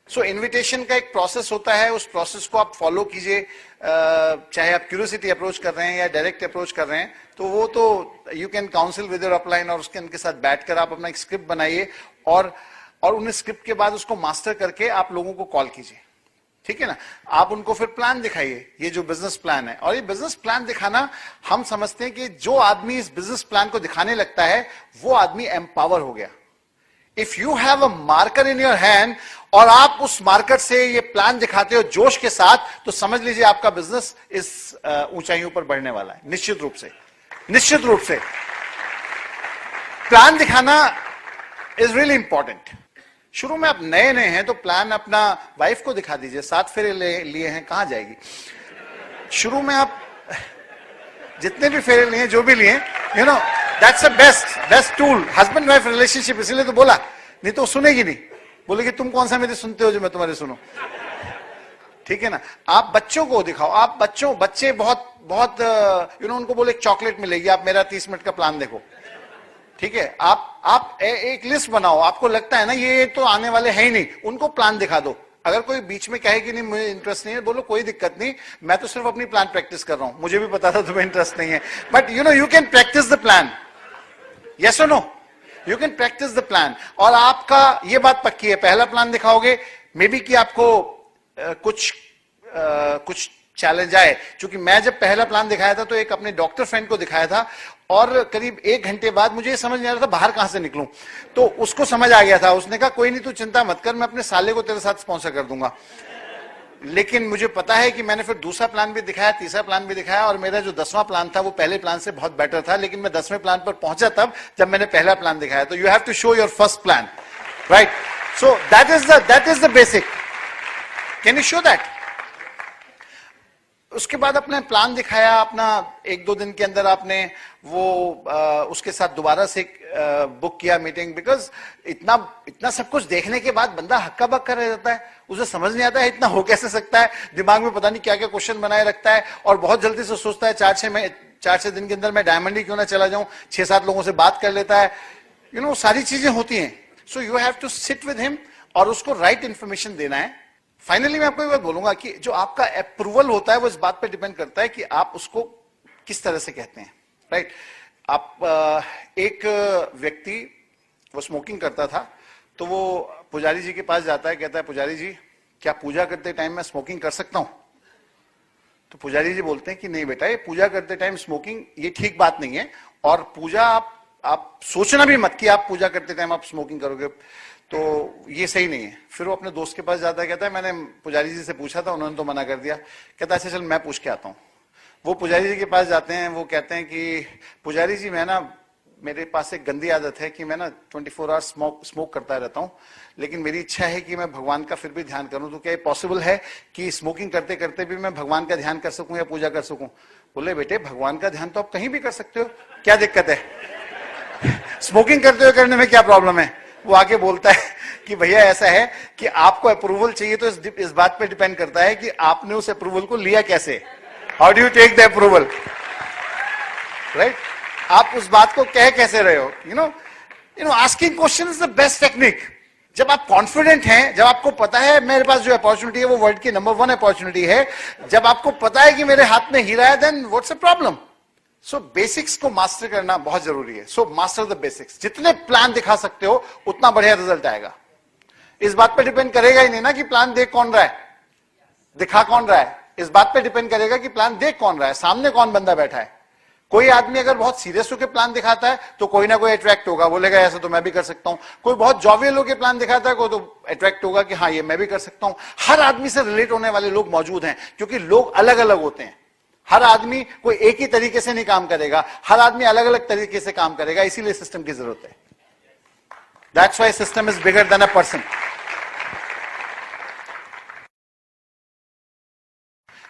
A: सो इनविटेशन का एक प्रोसेस होता है, उस प्रोसेस को आप फॉलो कीजिए। चाहे आप क्यूरियोसिटी अप्रोच कर रहे हैं या डायरेक्ट अप्रोच कर रहे हैं, तो वो तो you can council with your upline और उनके साथ बैठकर आप अपना एक स्क्रिप्ट बनाइए और उन स्क्रिप्ट के बाद उसको मास्टर करके आप लोगों को कॉल कीजिए। ठीक है ना? आप उनको फिर प्लान दिखाइए, ये जो बिजनेस प्लान है। और ये बिजनेस प्लान दिखाना, हम समझते हैं कि जो आदमी इस बिजनेस प्लान को दिखाने लगता है वो आदमी एम्पावर हो गया। If you have a marker in your hand और आप उस मार्कर से ये प्लान दिखाते हो जोश के साथ, तो समझ लीजिए आपका बिजनेस इस ऊंचाइयों पर बढ़ने वाला है। निश्चित रूप से प्लान दिखाना इज रियली इंपॉर्टेंट। शुरू में आप नए हैं तो प्लान अपना वाइफ को दिखा दीजिए, 7 फेरे लिए हैं, कहां जाएगी। शुरू में आप जितने भी फेरे लिए, जो भी लिए, that's a best tool. Husband wife relationship, इसीलिए तो बोला, नहीं तो सुनेगी नहीं, बोलेगी तुम कौन सा मेरी सुनते हो जो मैं तुम्हारे सुनूं। ठीक है ना? आप बच्चों को दिखाओ, आप बच्चे बहुत उनको बोले चॉकलेट मिलेगी, आप मेरा 30 मिनट का प्लान देखो। ठीक है? आप एक लिस्ट बनाओ, आपको लगता है ना ये तो आने वाले है ही नहीं, उनको प्लान दिखा दो। अगर कोई बीच में कहे कि नहीं मुझे इंटरेस्ट नहीं है, बोलो कोई दिक्कत नहीं, मैं तो सिर्फ अपनी प्लान प्रैक्टिस कर रहा हूं, मुझे भी पता था तुम्हें इंटरेस्ट नहीं है, but you can practise the plan. Yes और no? You can practise the plan. और आपका ये बात पक्की है, पहला प्लान दिखाओगे, मे बी कि आपको कुछ चैलेंज आए. क्योंकि मैं जब पहला प्लान दिखाया था तो एक अपने डॉक्टर फ्रेंड को दिखाया था, और करीब 1 घंटे बाद मुझे ये समझ नहीं आ रहा था बाहर कहां से निकलूं. तो उसको समझ आ गया था, उसने कहा कोई नहीं तू चिंता मत कर, मैं अपने साले को तेरे साथ स्पॉन्सर कर दूंगा. लेकिन मुझे पता है कि मैंने फिर दूसरा प्लान भी दिखाया, तीसरा प्लान भी दिखाया, और मेरा जो 10वां प्लान था वो पहले प्लान से बहुत बेटर था. लेकिन मैं 10वें प्लान पर पहुंचा तब जब मैंने पहला प्लान दिखाया. तो you have to show your first plan, right? So that is the basic. Can you show that? उसके बाद अपने प्लान दिखाया अपना, 1-2 दिन के अंदर आपने वो उसके साथ दोबारा से बुक किया मीटिंग. बिकॉज इतना सब कुछ देखने के बाद बंदा हक्का बक्का रह जाता है, उसे समझ नहीं आता है इतना हो कैसे सकता है, दिमाग में पता नहीं क्या क्या क्वेश्चन बनाए रखता है, और बहुत जल्दी से सोचता है 4-6 दिन के अंदर मैं डायमंड ही क्यों ना चला जाऊं, 6-7 लोगों से बात कर लेता है. सारी चीजें होती हैं. So you have to sit with him और उसको राइट इंफॉर्मेशन देना है. फाइनली मैं आपको एक बात बोलूंगा कि जो आपका अप्रूवल होता है वो इस बात पर डिपेंड करता है कि आप उसको किस तरह से कहते हैं, राइट? आप एक व्यक्ति वो स्मोकिंग करता था, तो वो पुजारी जी के पास जाता है, कहता है पुजारी जी क्या पूजा करते टाइम मैं स्मोकिंग कर सकता हूं? तो पुजारी जी बोलते हैं कि नहीं बेटा, ये पूजा करते टाइम स्मोकिंग ये ठीक बात नहीं है, और पूजा आप सोचना भी मत कि आप पूजा करते टाइम आप स्मोकिंग करोगे, तो ये सही नहीं है. फिर वो अपने दोस्त के पास जाता है, कहता है मैंने पुजारी जी से पूछा था, उन्होंने तो मना कर दिया. कहता है अच्छा चल मैं पूछ के आता हूँ. वो पुजारी जी के पास जाते हैं, वो कहते हैं कि पुजारी जी मेरे पास एक गंदी आदत है कि मैं 24 आवर्स स्मोक करता रहता हूँ, लेकिन मेरी इच्छा है कि मैं भगवान का फिर भी ध्यान करूं, तो क्या ये पॉसिबल है कि स्मोकिंग करते करते भी मैं भगवान का ध्यान कर सकूं या पूजा कर सकूं? बोले बेटे भगवान का ध्यान तो आप कहीं भी कर सकते हो, क्या दिक्कत है? स्मोकिंग करते हुए करने में क्या प्रॉब्लम है? वो आके बोलता है कि भैया ऐसा है कि आपको अप्रूवल चाहिए, तो इस बात पे डिपेंड करता है कि आपने उस अप्रूवल को लिया कैसे. How do you take the approval, right? आप उस बात को कह कैसे रहे हो? You know asking question is the best technique. जब आप कॉन्फिडेंट हैं, जब आपको पता है मेरे पास जो अपॉर्चुनिटी है वो वर्ल्ड की नंबर 1 अपॉर्चुनिटी है, जब आपको पता है कि मेरे हाथ में हीरा है, then what's the problem? So basics को मास्टर करना बहुत जरूरी है. So master the basics. जितने प्लान दिखा सकते हो उतना बढ़िया रिजल्ट आएगा. इस बात पे डिपेंड करेगा ही नहीं ना कि प्लान देख कौन रहा है, दिखा कौन रहा है. इस बात पे डिपेंड करेगा कि प्लान देख कौन रहा है, सामने कौन बंदा बैठा है. कोई आदमी अगर बहुत सीरियस होकर प्लान दिखाता है तो कोई ना कोई अट्रैक्ट होगा, बोलेगा ऐसा तो मैं भी कर सकता हूं. कोई बहुत जॉवियल होकर प्लान दिखाता है, कोई तो अट्रैक्ट होगा कि हाँ ये मैं भी कर सकता हूं. हर आदमी से रिलेट होने वाले लोग मौजूद हैं, क्योंकि लोग अलग अलग होते हैं. हर आदमी कोई एक ही तरीके से नहीं काम करेगा, हर आदमी अलग अलग तरीके से काम करेगा. इसीलिए सिस्टम की जरूरत है. That's why system is bigger than a person.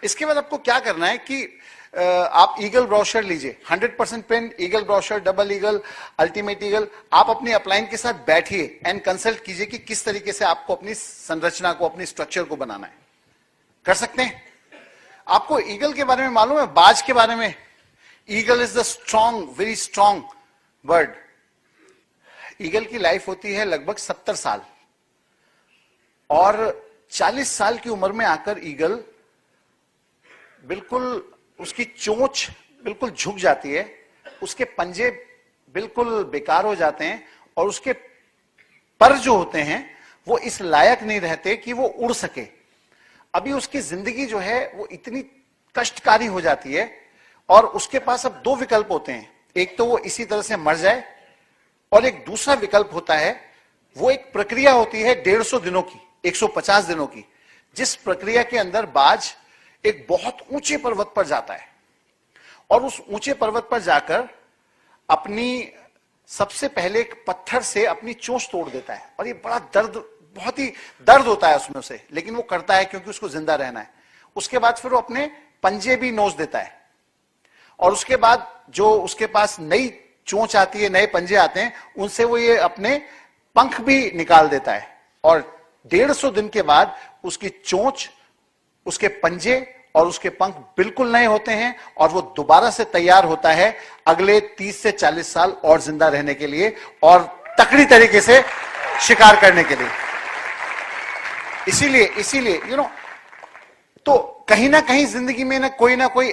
A: इसके बाद आपको क्या करना है कि आप ईगल ब्रोशर लीजिए, 100% pen, eagle brochure, double eagle, ultimate eagle. आप अपनी अपलाइन के साथ बैठिए एंड कंसल्ट कीजिए कि किस तरीके से आपको अपनी संरचना को, अपनी स्ट्रक्चर को बनाना है. कर सकते हैं? आपको ईगल के बारे में मालूम है, बाज के बारे में? Eagle is the strong, very strong bird. Eagle की लाइफ होती है लगभग 70 साल, और 40 साल की उम्र में आकर ईगल बिल्कुल, उसकी चोंच बिल्कुल झुक जाती है, उसके पंजे बिल्कुल बेकार हो जाते हैं, और उसके पर जो होते हैं वो इस लायक नहीं रहते कि वो उड़ सके. अभी उसकी जिंदगी जो है वो इतनी कष्टकारी हो जाती है, और उसके पास अब 2 विकल्प होते हैं. एक तो वो इसी तरह से मर जाए, और एक दूसरा विकल्प होता है, वो एक प्रक्रिया होती है 150 दिनों की, 150 दिनों की, जिस प्रक्रिया के अंदर बाज एक बहुत ऊंचे पर्वत पर जाता है, और उस ऊंचे पर्वत पर जाकर अपनी सबसे पहले एक पत्थर से अपनी चोंच तोड़ देता है. और ये बड़ा बहुत ही दर्द होता है उसमें से, लेकिन वो करता है क्योंकि उसको जिंदा रहना है. उसके बाद फिर वो अपने पंजे भी नोच देता है, और उसके बाद जो उसके पास नई चोंच आती है, नए पंजे आते हैं, उनसे वो ये अपने पंख भी निकाल देता है. और 150 दिन के बाद उसकी चोंच, उसके पंजे और उसके पंख बिल्कुल नए होते हैं, और वो दोबारा से तैयार होता है अगले 30 से 40 साल और जिंदा रहने के लिए, और तकड़ी तरीके से शिकार करने के लिए. इसीलिए तो कहीं ना कहीं जिंदगी में ना कोई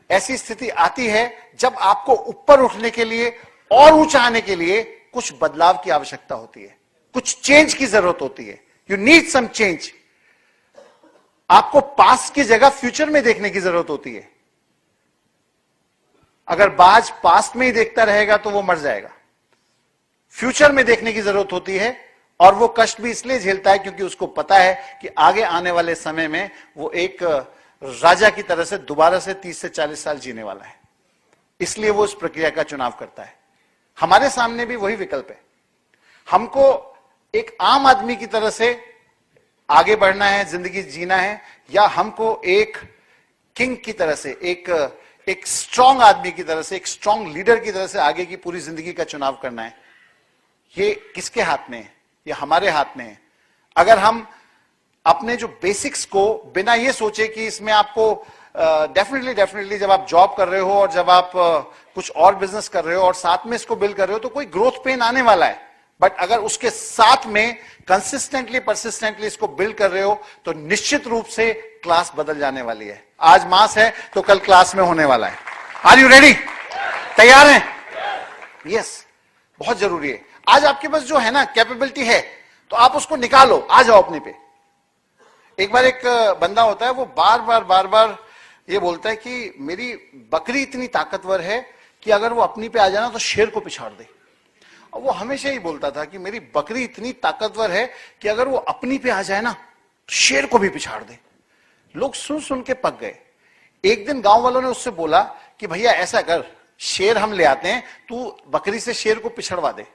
A: ऐसी स्थिति आती है जब आपको ऊपर उठने के लिए और ऊंचा आने के लिए कुछ बदलाव की आवश्यकता होती है, कुछ चेंज की जरूरत होती है। You need some change. आपको पास्ट की जगह फ्यूचर में देखने की जरूरत होती है। अगर बाज पास्ट में ही देखता रहेगा तो वो मर जाएगा। फ्यूचर में देखने की जरूरत होती है, और वो कष्ट भी इसलिए झेलता है क्योंकि उसको पता है कि आगे आने वाले समय में वो एक राजा की तरह से दोबारा से 30 से 40 साल जीने वाला है। इसलिए वो इस प्रक्रिया का चुनाव करता है। हमारे सामने भी वही विकल्प है। हमको एक आम आदमी की तरह से आगे बढ़ना है, जिंदगी जीना है, या हमको एक किंग की तरह से, एक स्ट्रांग आदमी की तरह से, एक स्ट्रांग लीडर की तरह से आगे की पूरी जिंदगी का चुनाव करना है। ये किसके हाथ में है? ये हमारे हाथ में है। अगर हम अपने जो बेसिक्स को बिना ये सोचे कि इसमें आपको डेफिनेटली जब आप जॉब कर रहे हो और जब आप कुछ और बिजनेस कर रहे हो और साथ में इसको बिल्ड कर रहे हो तो कोई ग्रोथ पेन आने वाला है, बट अगर उसके साथ में कंसिस्टेंटली परसिस्टेंटली इसको बिल्ड कर रहे हो तो निश्चित रूप से क्लास बदल जाने वाली है। आज मास है तो कल क्लास में होने वाला है। Are you ready? तैयार हैं? यस, बहुत जरूरी है। आज आपके पास जो है ना कैपेबिलिटी है तो आप उसको निकालो, आ जाओ अपने पे। एक बार एक बंदा होता है, वो बार बार ये बोलता है कि मेरी बकरी इतनी ताकतवर है कि अगर वो अपनी पे आ जाए ना तो शेर को पिछाड़ दे। और वो हमेशा ही बोलता था कि मेरी बकरी इतनी ताकतवर है कि अगर वो अपनी पे आ जाए ना तो शेर को भी पिछाड़ दे। लोग सुन सुन के पक गए। एक दिन गांव वालों ने उससे बोला कि भैया ऐसा कर, शेर हम ले आते हैं, तू बकरी से शेर को पिछड़वा दे।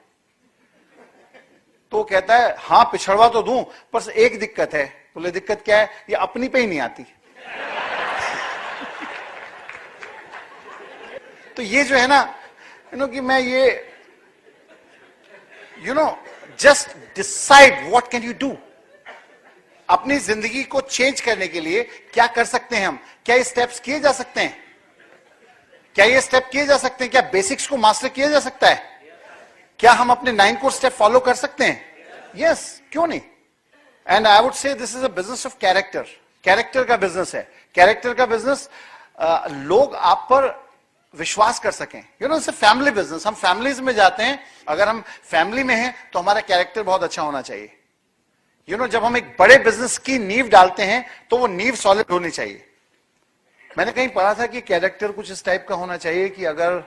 A: तो कहता है हाँ पिछड़वा तो दूं, पर एक दिक्कत है। बोले दिक्कत क्या है? ये अपनी पे ही नहीं आती। तो ये जो है ना कि मैं ये just decide what can you do. अपनी जिंदगी को चेंज करने के लिए क्या कर सकते हैं हम? क्या ये स्टेप्स किए जा सकते हैं? क्या ये स्टेप किए जा सकते हैं? क्या बेसिक्स को मास्टर किया जा सकता है? क्या हम अपने 9 कोर स्टेप फॉलो कर सकते हैं? यस, क्यों नहीं? And I would say this is a business of character. Character का बिजनेस है। कैरेक्टर का बिजनेस, लोग आप पर विश्वास कर सकें। It's a family business. हम फैमिलीज में जाते हैं, अगर हम फैमिली में हैं तो हमारा कैरेक्टर बहुत अच्छा होना चाहिए। जब हम एक बड़े बिजनेस की नींव डालते हैं तो वो नींव सॉलिड होनी चाहिए। मैंने कहीं पढ़ा था कि कैरेक्टर कुछ इस टाइप का होना चाहिए कि अगर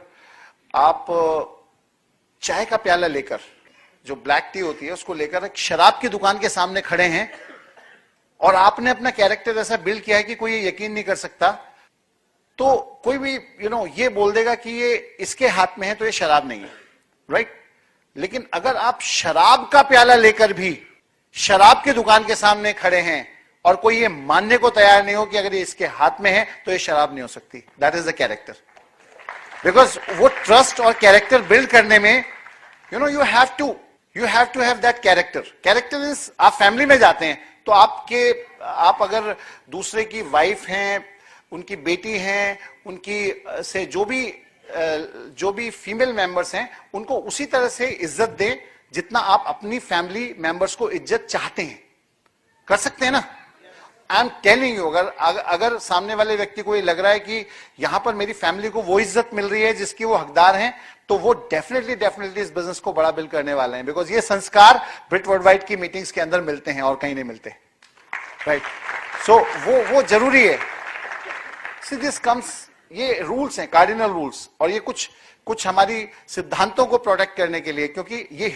A: आप चाय का प्याला लेकर, जो ब्लैक टी होती है उसको लेकर एक शराब की दुकान के सामने खड़े हैं और आपने अपना कैरेक्टर ऐसा बिल्ड किया है कि कोई ये यकीन नहीं कर सकता, तो कोई भी ये बोल देगा कि ये इसके हाथ में है तो ये शराब नहीं है, राइट? लेकिन अगर आप शराब का प्याला लेकर भी शराब की दुकान के सामने खड़े हैं और कोई ये मानने को तैयार नहीं हो कि अगर ये इसके हाथ में है तो ये शराब नहीं हो सकती, that is the character. Because वो ट्रस्ट और कैरेक्टर बिल्ड करने में you have to have that character. Character is, आप फैमिली में जाते हैं तो आप अगर दूसरे की वाइफ हैं, उनकी बेटी हैं, उनकी से जो भी फीमेल मेंबर्स हैं उनको उसी तरह से इज्जत दें जितना आप अपनी फैमिली मेंबर्स को इज्जत चाहते हैं। कर सकते हैं ना? आई एम टेलिंग यू, अगर सामने वाले व्यक्ति को ये लग रहा है कि यहां पर मेरी फैमिली को वो इज्जत मिल रही है जिसकी वो हकदार हैं, तो वो डेफिनेटली इस बिजनेस को बड़ा बिल्ड करने वाले हैं। बिकॉज ये संस्कार ब्रिट वर्ल्डवाइड की मीटिंग्स के अंदर मिलते हैं और कहीं नहीं मिलते, राइट? सो वो जरूरी है। सी दिस कम्स, ये रूल्स हैं, कार्डिनल रूल्स, और ये कुछ हमारी सिद्धांतों को प्रोटेक्ट करने के लिए, क्योंकि ये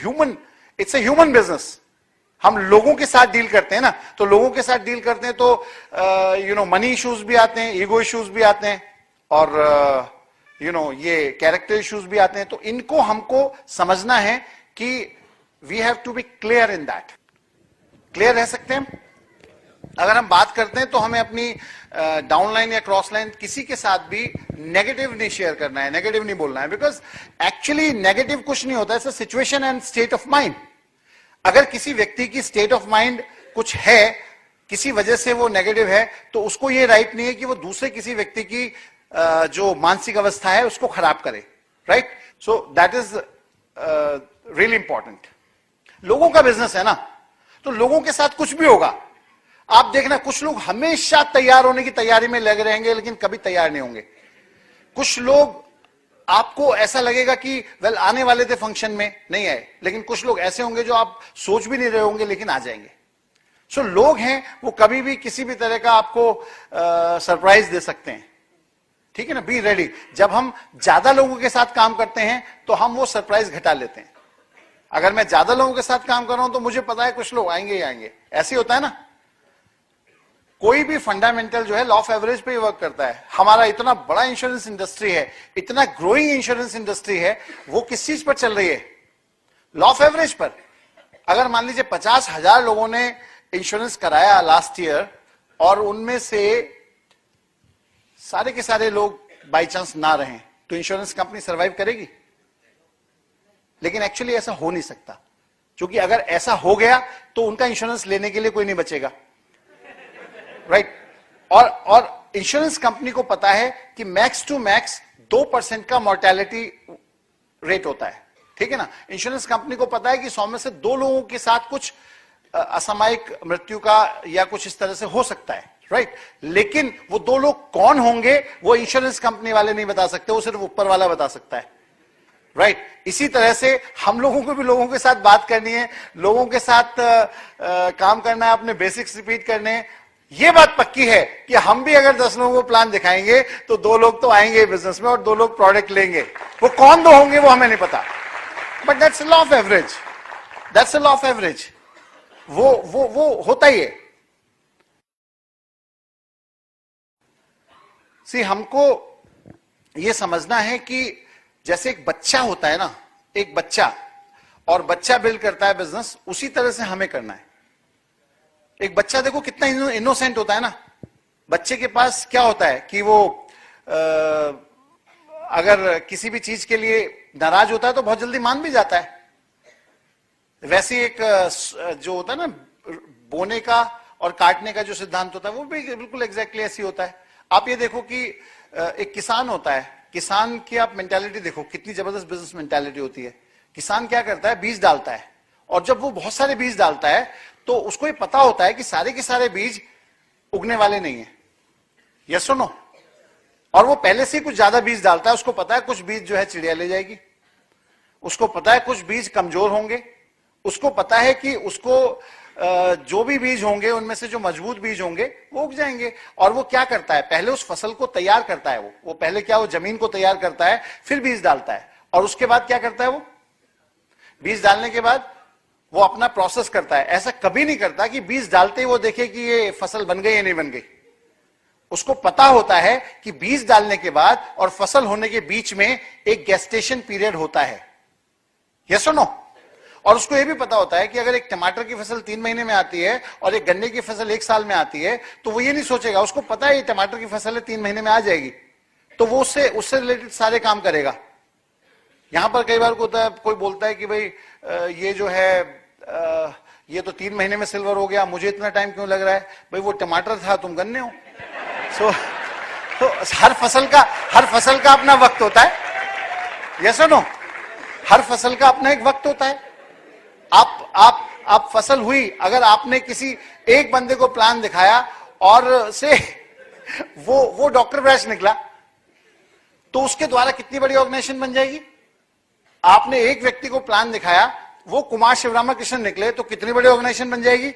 A: इट्स ए ह्यूमन बिजनेस। हम लोगों के साथ डील करते हैं ना, तो लोगों के साथ डील करते हैं तो मनी इश्यूज भी आते हैं, ईगो इश्यूज भी आते हैं, और ये कैरेक्टर इश्यूज भी आते हैं। तो इनको हमको समझना है कि we have to be clear in that. Clear रह सकते हैं? अगर हम बात करते हैं तो हमें अपनी डाउनलाइन या क्रॉस लाइन किसी के साथ भी नेगेटिव नहीं शेयर करना है, नेगेटिव नहीं बोलना है। बिकॉज एक्चुअली नेगेटिव कुछ नहीं होता है, situation and state of mind. अगर किसी व्यक्ति की स्टेट ऑफ माइंड कुछ है, किसी वजह से वो नेगेटिव है, तो उसको ये राइट नहीं है कि वो दूसरे किसी व्यक्ति की जो मानसिक अवस्था है उसको खराब करे, right? So that is really important. लोगों का बिजनेस है ना, तो लोगों के साथ कुछ भी होगा, आप देखना कुछ लोग हमेशा तैयार होने की तैयारी में लगे रहेंगे लेकिन कभी तैयार नहीं होंगे। कुछ लोग आपको ऐसा लगेगा कि वेल आने वाले थे फंक्शन में, नहीं आए, लेकिन कुछ लोग ऐसे होंगे जो आप सोच भी नहीं रहे होंगे लेकिन आ जाएंगे। सो लोग हैं वो कभी भी किसी भी तरह का आपको सरप्राइज दे सकते हैं, ठीक है ना। Be ready. जब हम ज्यादा लोगों के साथ काम करते हैं तो हम वो सरप्राइज घटा लेते हैं। अगर मैं ज्यादा लोगों के साथ काम कर रहा हूं तो मुझे पता है कुछ लोग आएंगे ही आएंगे, ऐसे ही होता है ना। कोई भी फंडामेंटल जो है लॉ ऑफ एवरेज पे ही वर्क करता है। हमारा इतना बड़ा इंश्योरेंस इंडस्ट्री है, इतना ग्रोइंग इंश्योरेंस इंडस्ट्री है, वो किस चीज पर चल रही है? लॉ ऑफ एवरेज पर। अगर मान लीजिए 50,000 लोगों ने इंश्योरेंस कराया लास्ट ईयर और उनमें से सारे के सारे लोग बाई चांस ना रहें तो इंश्योरेंस कंपनी सर्वाइव करेगी? लेकिन एक्चुअली ऐसा हो नहीं सकता, क्योंकि अगर ऐसा हो गया तो उनका इंश्योरेंस लेने के लिए कोई नहीं बचेगा, राइट। और इंश्योरेंस कंपनी को पता है कि मैक्स टू मैक्स 2% का मोर्टेलिटी रेट होता है, ठीक है ना। इंश्योरेंस कंपनी को पता है कि 100 में से 2 लोगों के साथ कुछ असामयिक मृत्यु का या कुछ इस तरह से हो सकता है, राइट। लेकिन वो 2 लोग कौन होंगे वो इंश्योरेंस कंपनी वाले नहीं बता सकते, वो सिर्फ ऊपर वाला बता सकता है, राइट। इसी तरह से हम लोगों को भी लोगों के साथ बात करनी है, लोगों के साथ काम करना है, अपने बेसिक्स रिपीट करने हैं। ये बात पक्की है कि हम भी अगर 10 लोगों को प्लान दिखाएंगे तो 2 लोग तो आएंगे बिजनेस में और 2 लोग प्रोडक्ट लेंगे। वो कौन 2 होंगे वो हमें नहीं पता, but that's law of average, that's law of average. वो होता ही है। सी हमको ये समझना है कि जैसे एक बच्चा होता है ना, एक बच्चा, और बच्चा बिल्ड करता है बिजनेस, उसी तरह से हमें करना है। एक बच्चा देखो कितना इनोसेंट होता है ना। बच्चे के पास क्या होता है कि वो अगर किसी भी चीज के लिए नाराज होता है तो बहुत जल्दी मान भी जाता है। वैसे एक जो होता है ना बोने का और काटने का जो सिद्धांत होता है वो भी बिल्कुल एग्जैक्टली ऐसी होता है। आप ये देखो कि एक किसान होता है, किसान की आप मेंटालिटी देखो, कितनी जबरदस्त बिजनेस मेंटालिटी होती है। किसान क्या करता है, बीज डालता है, और जब वो बहुत सारे बीज डालता है तो उसको ये पता होता है कि सारे के सारे बीज उगने वाले नहीं है, यस और नो। और वो पहले से ही कुछ ज्यादा बीज डालता है, उसको पता है कुछ बीज जो है चिड़िया ले जाएगी, उसको पता है कुछ बीज कमजोर होंगे, उसको पता है कि उसको जो भी बीज होंगे उनमें से जो मजबूत बीज होंगे वो उग जाएंगे। और वो क्या करता है, पहले उस फसल को तैयार करता है, वो पहले क्या, वो जमीन को तैयार करता है, फिर बीज डालता है, और उसके बाद क्या करता है, वो बीज डालने के बाद वो अपना प्रोसेस करता है। ऐसा कभी नहीं करता कि बीज डालते ही वो देखे कि ये फसल बन गई या नहीं बन गई। उसको पता होता है कि बीज डालने के बाद और फसल होने के बीच में एक गेस्टेशन पीरियड होता है, यस और नो। और उसको यह भी पता होता है कि अगर एक टमाटर की फसल 3 महीने में आती है और एक गन्ने की फसल 1 साल में आती है तो वो ये नहीं सोचेगा, उसको पता है ये टमाटर की फसल है 3 महीने में आ जाएगी, तो वो उससे रिलेटेड सारे काम करेगा। यहां पर कई बार होता है, कोई बोलता है कि भाई ये जो है ये तो 3 महीने में सिल्वर हो गया, मुझे इतना टाइम क्यों लग रहा है? भाई वो टमाटर था, तुम गन्ने हो। तो हर फसल का अपना वक्त होता है, यस और नो। हर फसल का अपना एक वक्त होता है। आप फसल हुई, अगर आपने किसी एक बंदे को प्लान दिखाया और से वो डॉक्टर ब्रैश निकला तो उसके द्वारा कितनी बड़ी ऑर्गेनाइजेशन बन जाएगी। आपने एक व्यक्ति को प्लान दिखाया, वो कुमार शिवरामा कृष्ण निकले तो कितनी बड़ी ऑर्गेनाइजेशन बन जाएगी।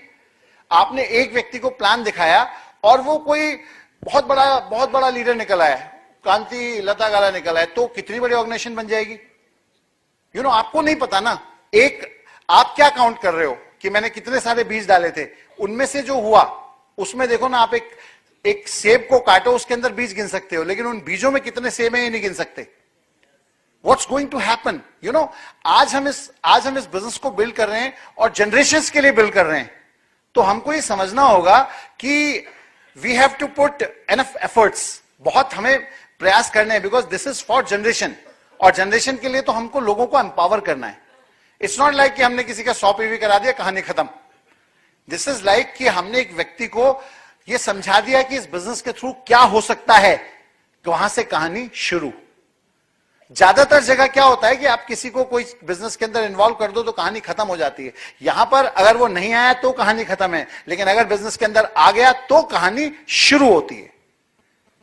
A: आपने एक व्यक्ति को प्लान दिखाया और वो कोई बहुत बड़ा लीडर निकला है, क्रांति लता गाला निकला है, तो कितनी बड़ी ऑर्गेनाइजेशन बन जाएगी। यू नो, आपको नहीं पता ना, एक आप क्या काउंट कर रहे हो कि मैंने कितने सारे बीज डाले थे, उनमें से जो हुआ उसमें देखो ना, आप एक सेब को काटो, उसके अंदर बीज गिन सकते हो, लेकिन उन बीजों में कितने सेब है ये नहीं गिन सकते। What's going to happen, you know. आज हम इस बिजनेस को बिल्ड कर रहे हैं और जनरेशंस के लिए बिल्ड कर रहे हैं, तो हमको ये समझना होगा कि we have to put enough efforts, बहुत हमें प्रयास करने हैं, because this is for generation. और जनरेशन के लिए तो हमको लोगों को एम्पावर करना है। इट्स नॉट लाइक कि हमने किसी का 100 पीवी करा दिया, कहानी खत्म। दिस इज लाइक कि हमने एक व्यक्ति को यह समझा दिया कि इस बिजनेस के थ्रू क्या हो सकता है, कि वहां से कहानी शुरू। ज्यादातर जगह क्या होता है कि आप किसी को कोई बिजनेस के अंदर इन्वॉल्व कर दो तो कहानी खत्म हो जाती है। यहां पर अगर वो नहीं आया तो कहानी खत्म है, लेकिन अगर बिजनेस के अंदर आ गया तो कहानी शुरू होती है।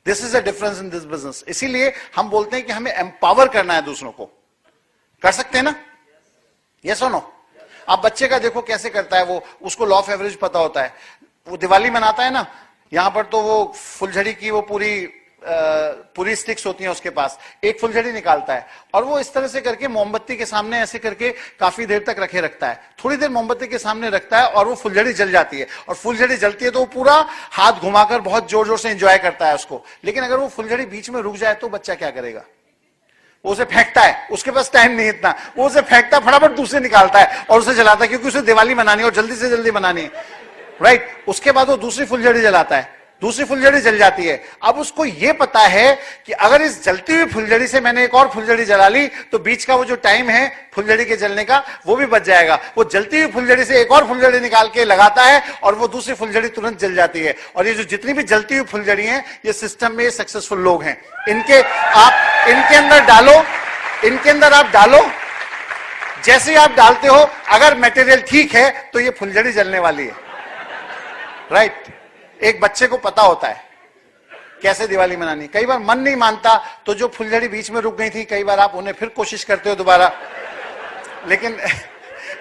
A: This is a difference in this business. इसीलिए हम बोलते हैं कि हमें एम्पावर करना है दूसरों को। कर सकते हैं ना? यस और नो? आप बच्चे का देखो कैसे करता है वो, उसको लॉ ऑफ एवरेज पता होता है। वो दिवाली मनाता है ना, यहां पर तो वो फुलझड़ी की वो पूरी स्टिक्स होती हैं उसके पास, एक फुलझड़ी निकालता है और वो इस तरह से करके मोमबत्ती के सामने ऐसे करके काफी देर तक रखे रखता है। थोड़ी देर मोमबत्ती के सामने रखता है और वो फुलझड़ी जल जाती है, और फुलझड़ी जलती है तो वो पूरा हाथ घुमाकर बहुत जोर जोर से एंजॉय करता है उसको। लेकिन अगर वो फुलझड़ी बीच में रुक जाए तो बच्चा क्या करेगा? वो उसे फेंकता है, उसके पास टाइम नहीं इतना, वो उसे फेंकता, फटाफट दूसरे निकालता है और उसे जलाता है, क्योंकि उसे दिवाली मनानी है और जल्दी से जल्दी मनानी है, राइट। उसके बाद वो दूसरी फुलझड़ी जलाता है, दूसरी फुलझड़ी जल जाती है। अब उसको यह पता है कि अगर इस जलती हुई फुलझड़ी से मैंने एक और फुलझड़ी जला ली तो बीच का वो जो टाइम है फुलझड़ी के जलने का वो भी बच जाएगा। वो जलती हुई फुलझड़ी से एक और फुलझड़ी निकाल के लगाता है और वो दूसरी फुलझड़ी तुरंत जल जाती है। और ये जो जितनी भी जलती हुई फुलझड़ी हैं, ये सिस्टम में सक्सेसफुल लोग हैं। इनके अंदर आप डालो, जैसे ही आप डालते हो अगर मटेरियल ठीक है तो ये फुलझड़ी जलने वाली है, राइट। एक बच्चे को पता होता है कैसे दिवाली मनानी। कई बार मन नहीं मानता तो जो फुलझड़ी बीच में रुक गई थी, कई बार आप उन्हें फिर कोशिश करते हो दोबारा,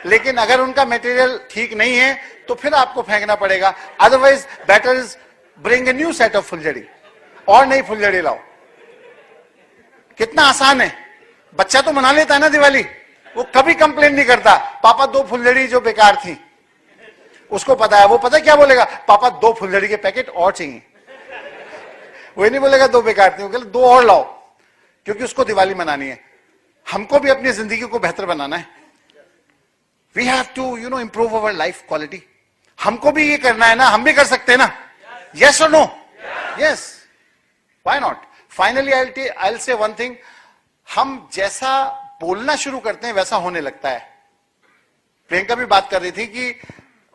A: लेकिन अगर उनका मटेरियल ठीक नहीं है तो फिर आपको फेंकना पड़ेगा। Otherwise better is bring a new set of फुलझड़ी, और नई फुलझड़ी लाओ। कितना आसान है। बच्चा तो मना लेता है ना दिवाली, वो कभी कंप्लेन नहीं करता, पापा 2 फुलझड़ी जो बेकार थी। उसको पता है, वो पता है क्या बोलेगा? पापा 2 फुलझड़ी के पैकेट और चाहिए। वो नहीं बोलेगा 2 बेकार थी, वो बोलेगा 2 और लाओ, क्योंकि उसको दिवाली मनानी है। हमको भी अपनी जिंदगी को बेहतर बनाना है। We have to improve our life quality. हमको भी ये करना है ना, हम भी कर सकते हैं ना? यस और no? Yes, why not? Finally I will say one thing, हम जैसा बोलना शुरू करते हैं वैसा होने लगता है। प्रियंका भी बात कर रही थी कि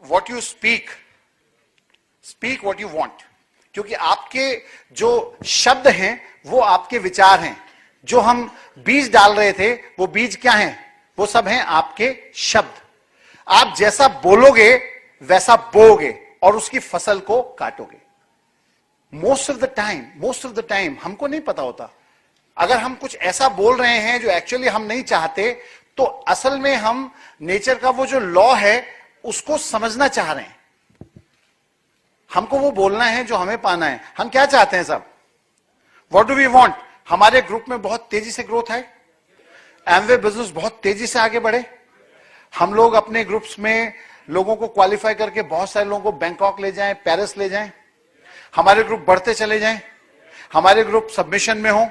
A: what you speak what you want, क्योंकि आपके जो शब्द हैं वो आपके विचार हैं। जो हम बीज डाल रहे थे वो बीज क्या हैं? वो सब हैं आपके शब्द। आप जैसा बोलोगे वैसा बोओगे और उसकी फसल को काटोगे। मोस्ट ऑफ द टाइम हमको नहीं पता होता। अगर हम कुछ ऐसा बोल रहे हैं जो एक्चुअली हम नहीं चाहते, तो असल में हम नेचर का वो जो लॉ है उसको समझना चाह रहे हैं। हमको वो बोलना है जो हमें पाना है। हम क्या चाहते हैं सब? What do we want? हमारे ग्रुप में बहुत तेजी से ग्रोथ है, एमवे बिजनेस बहुत तेजी से आगे बढ़े, हम लोग अपने ग्रुप्स में लोगों को क्वालिफाई करके बहुत सारे लोगों को बैंकॉक ले जाएं, पेरिस ले जाएं, हमारे ग्रुप बढ़ते चले जाएं, हमारे ग्रुप सबमिशन में हो,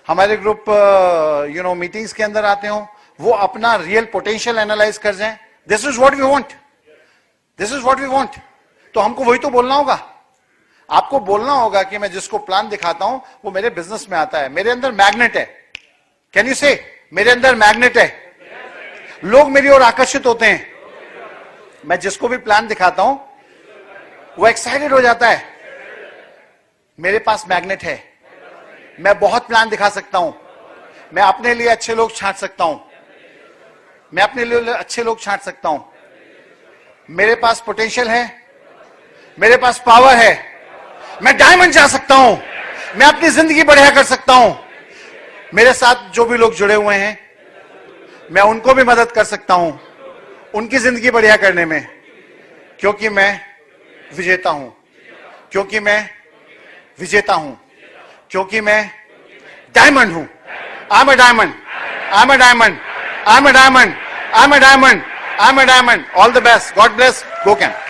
A: हमारे ग्रुप मीटिंग्स के अंदर आते हो, वो अपना रियल पोटेंशियल एनालाइज कर जाएं। This is what we want, this is what we want. तो हमको वही तो बोलना होगा। आपको बोलना होगा कि मैं जिसको प्लान दिखाता हूं वो मेरे बिजनेस में आता है, मेरे अंदर मैग्नेट है। कैन यू से मेरे अंदर मैग्नेट है? लोग मेरी ओर आकर्षित होते हैं। मैं जिसको भी प्लान दिखाता हूं वो एक्साइटेड हो जाता है। मेरे पास मैग्नेट है, मैं बहुत प्लान दिखा सकता हूं, मैं अपने लिए अच्छे लोग छांट सकता हूं, मैं अपने लिए अच्छे लोग छांट सकता हूं। मेरे पास पोटेंशियल है, मेरे पास पावर है, मैं डायमंड जा सकता हूं, मैं अपनी जिंदगी बढ़िया कर सकता हूं। मेरे साथ जो भी लोग जुड़े हुए हैं मैं उनको भी मदद कर सकता हूं उनकी जिंदगी बढ़िया करने में, क्योंकि मैं विजेता हूं, क्योंकि मैं विजेता हूं, क्योंकि मैं डायमंड हूं। I am a diamond, I am a diamond, I am a diamond, I am a diamond, I am a diamond. All the best, God bless, go camp.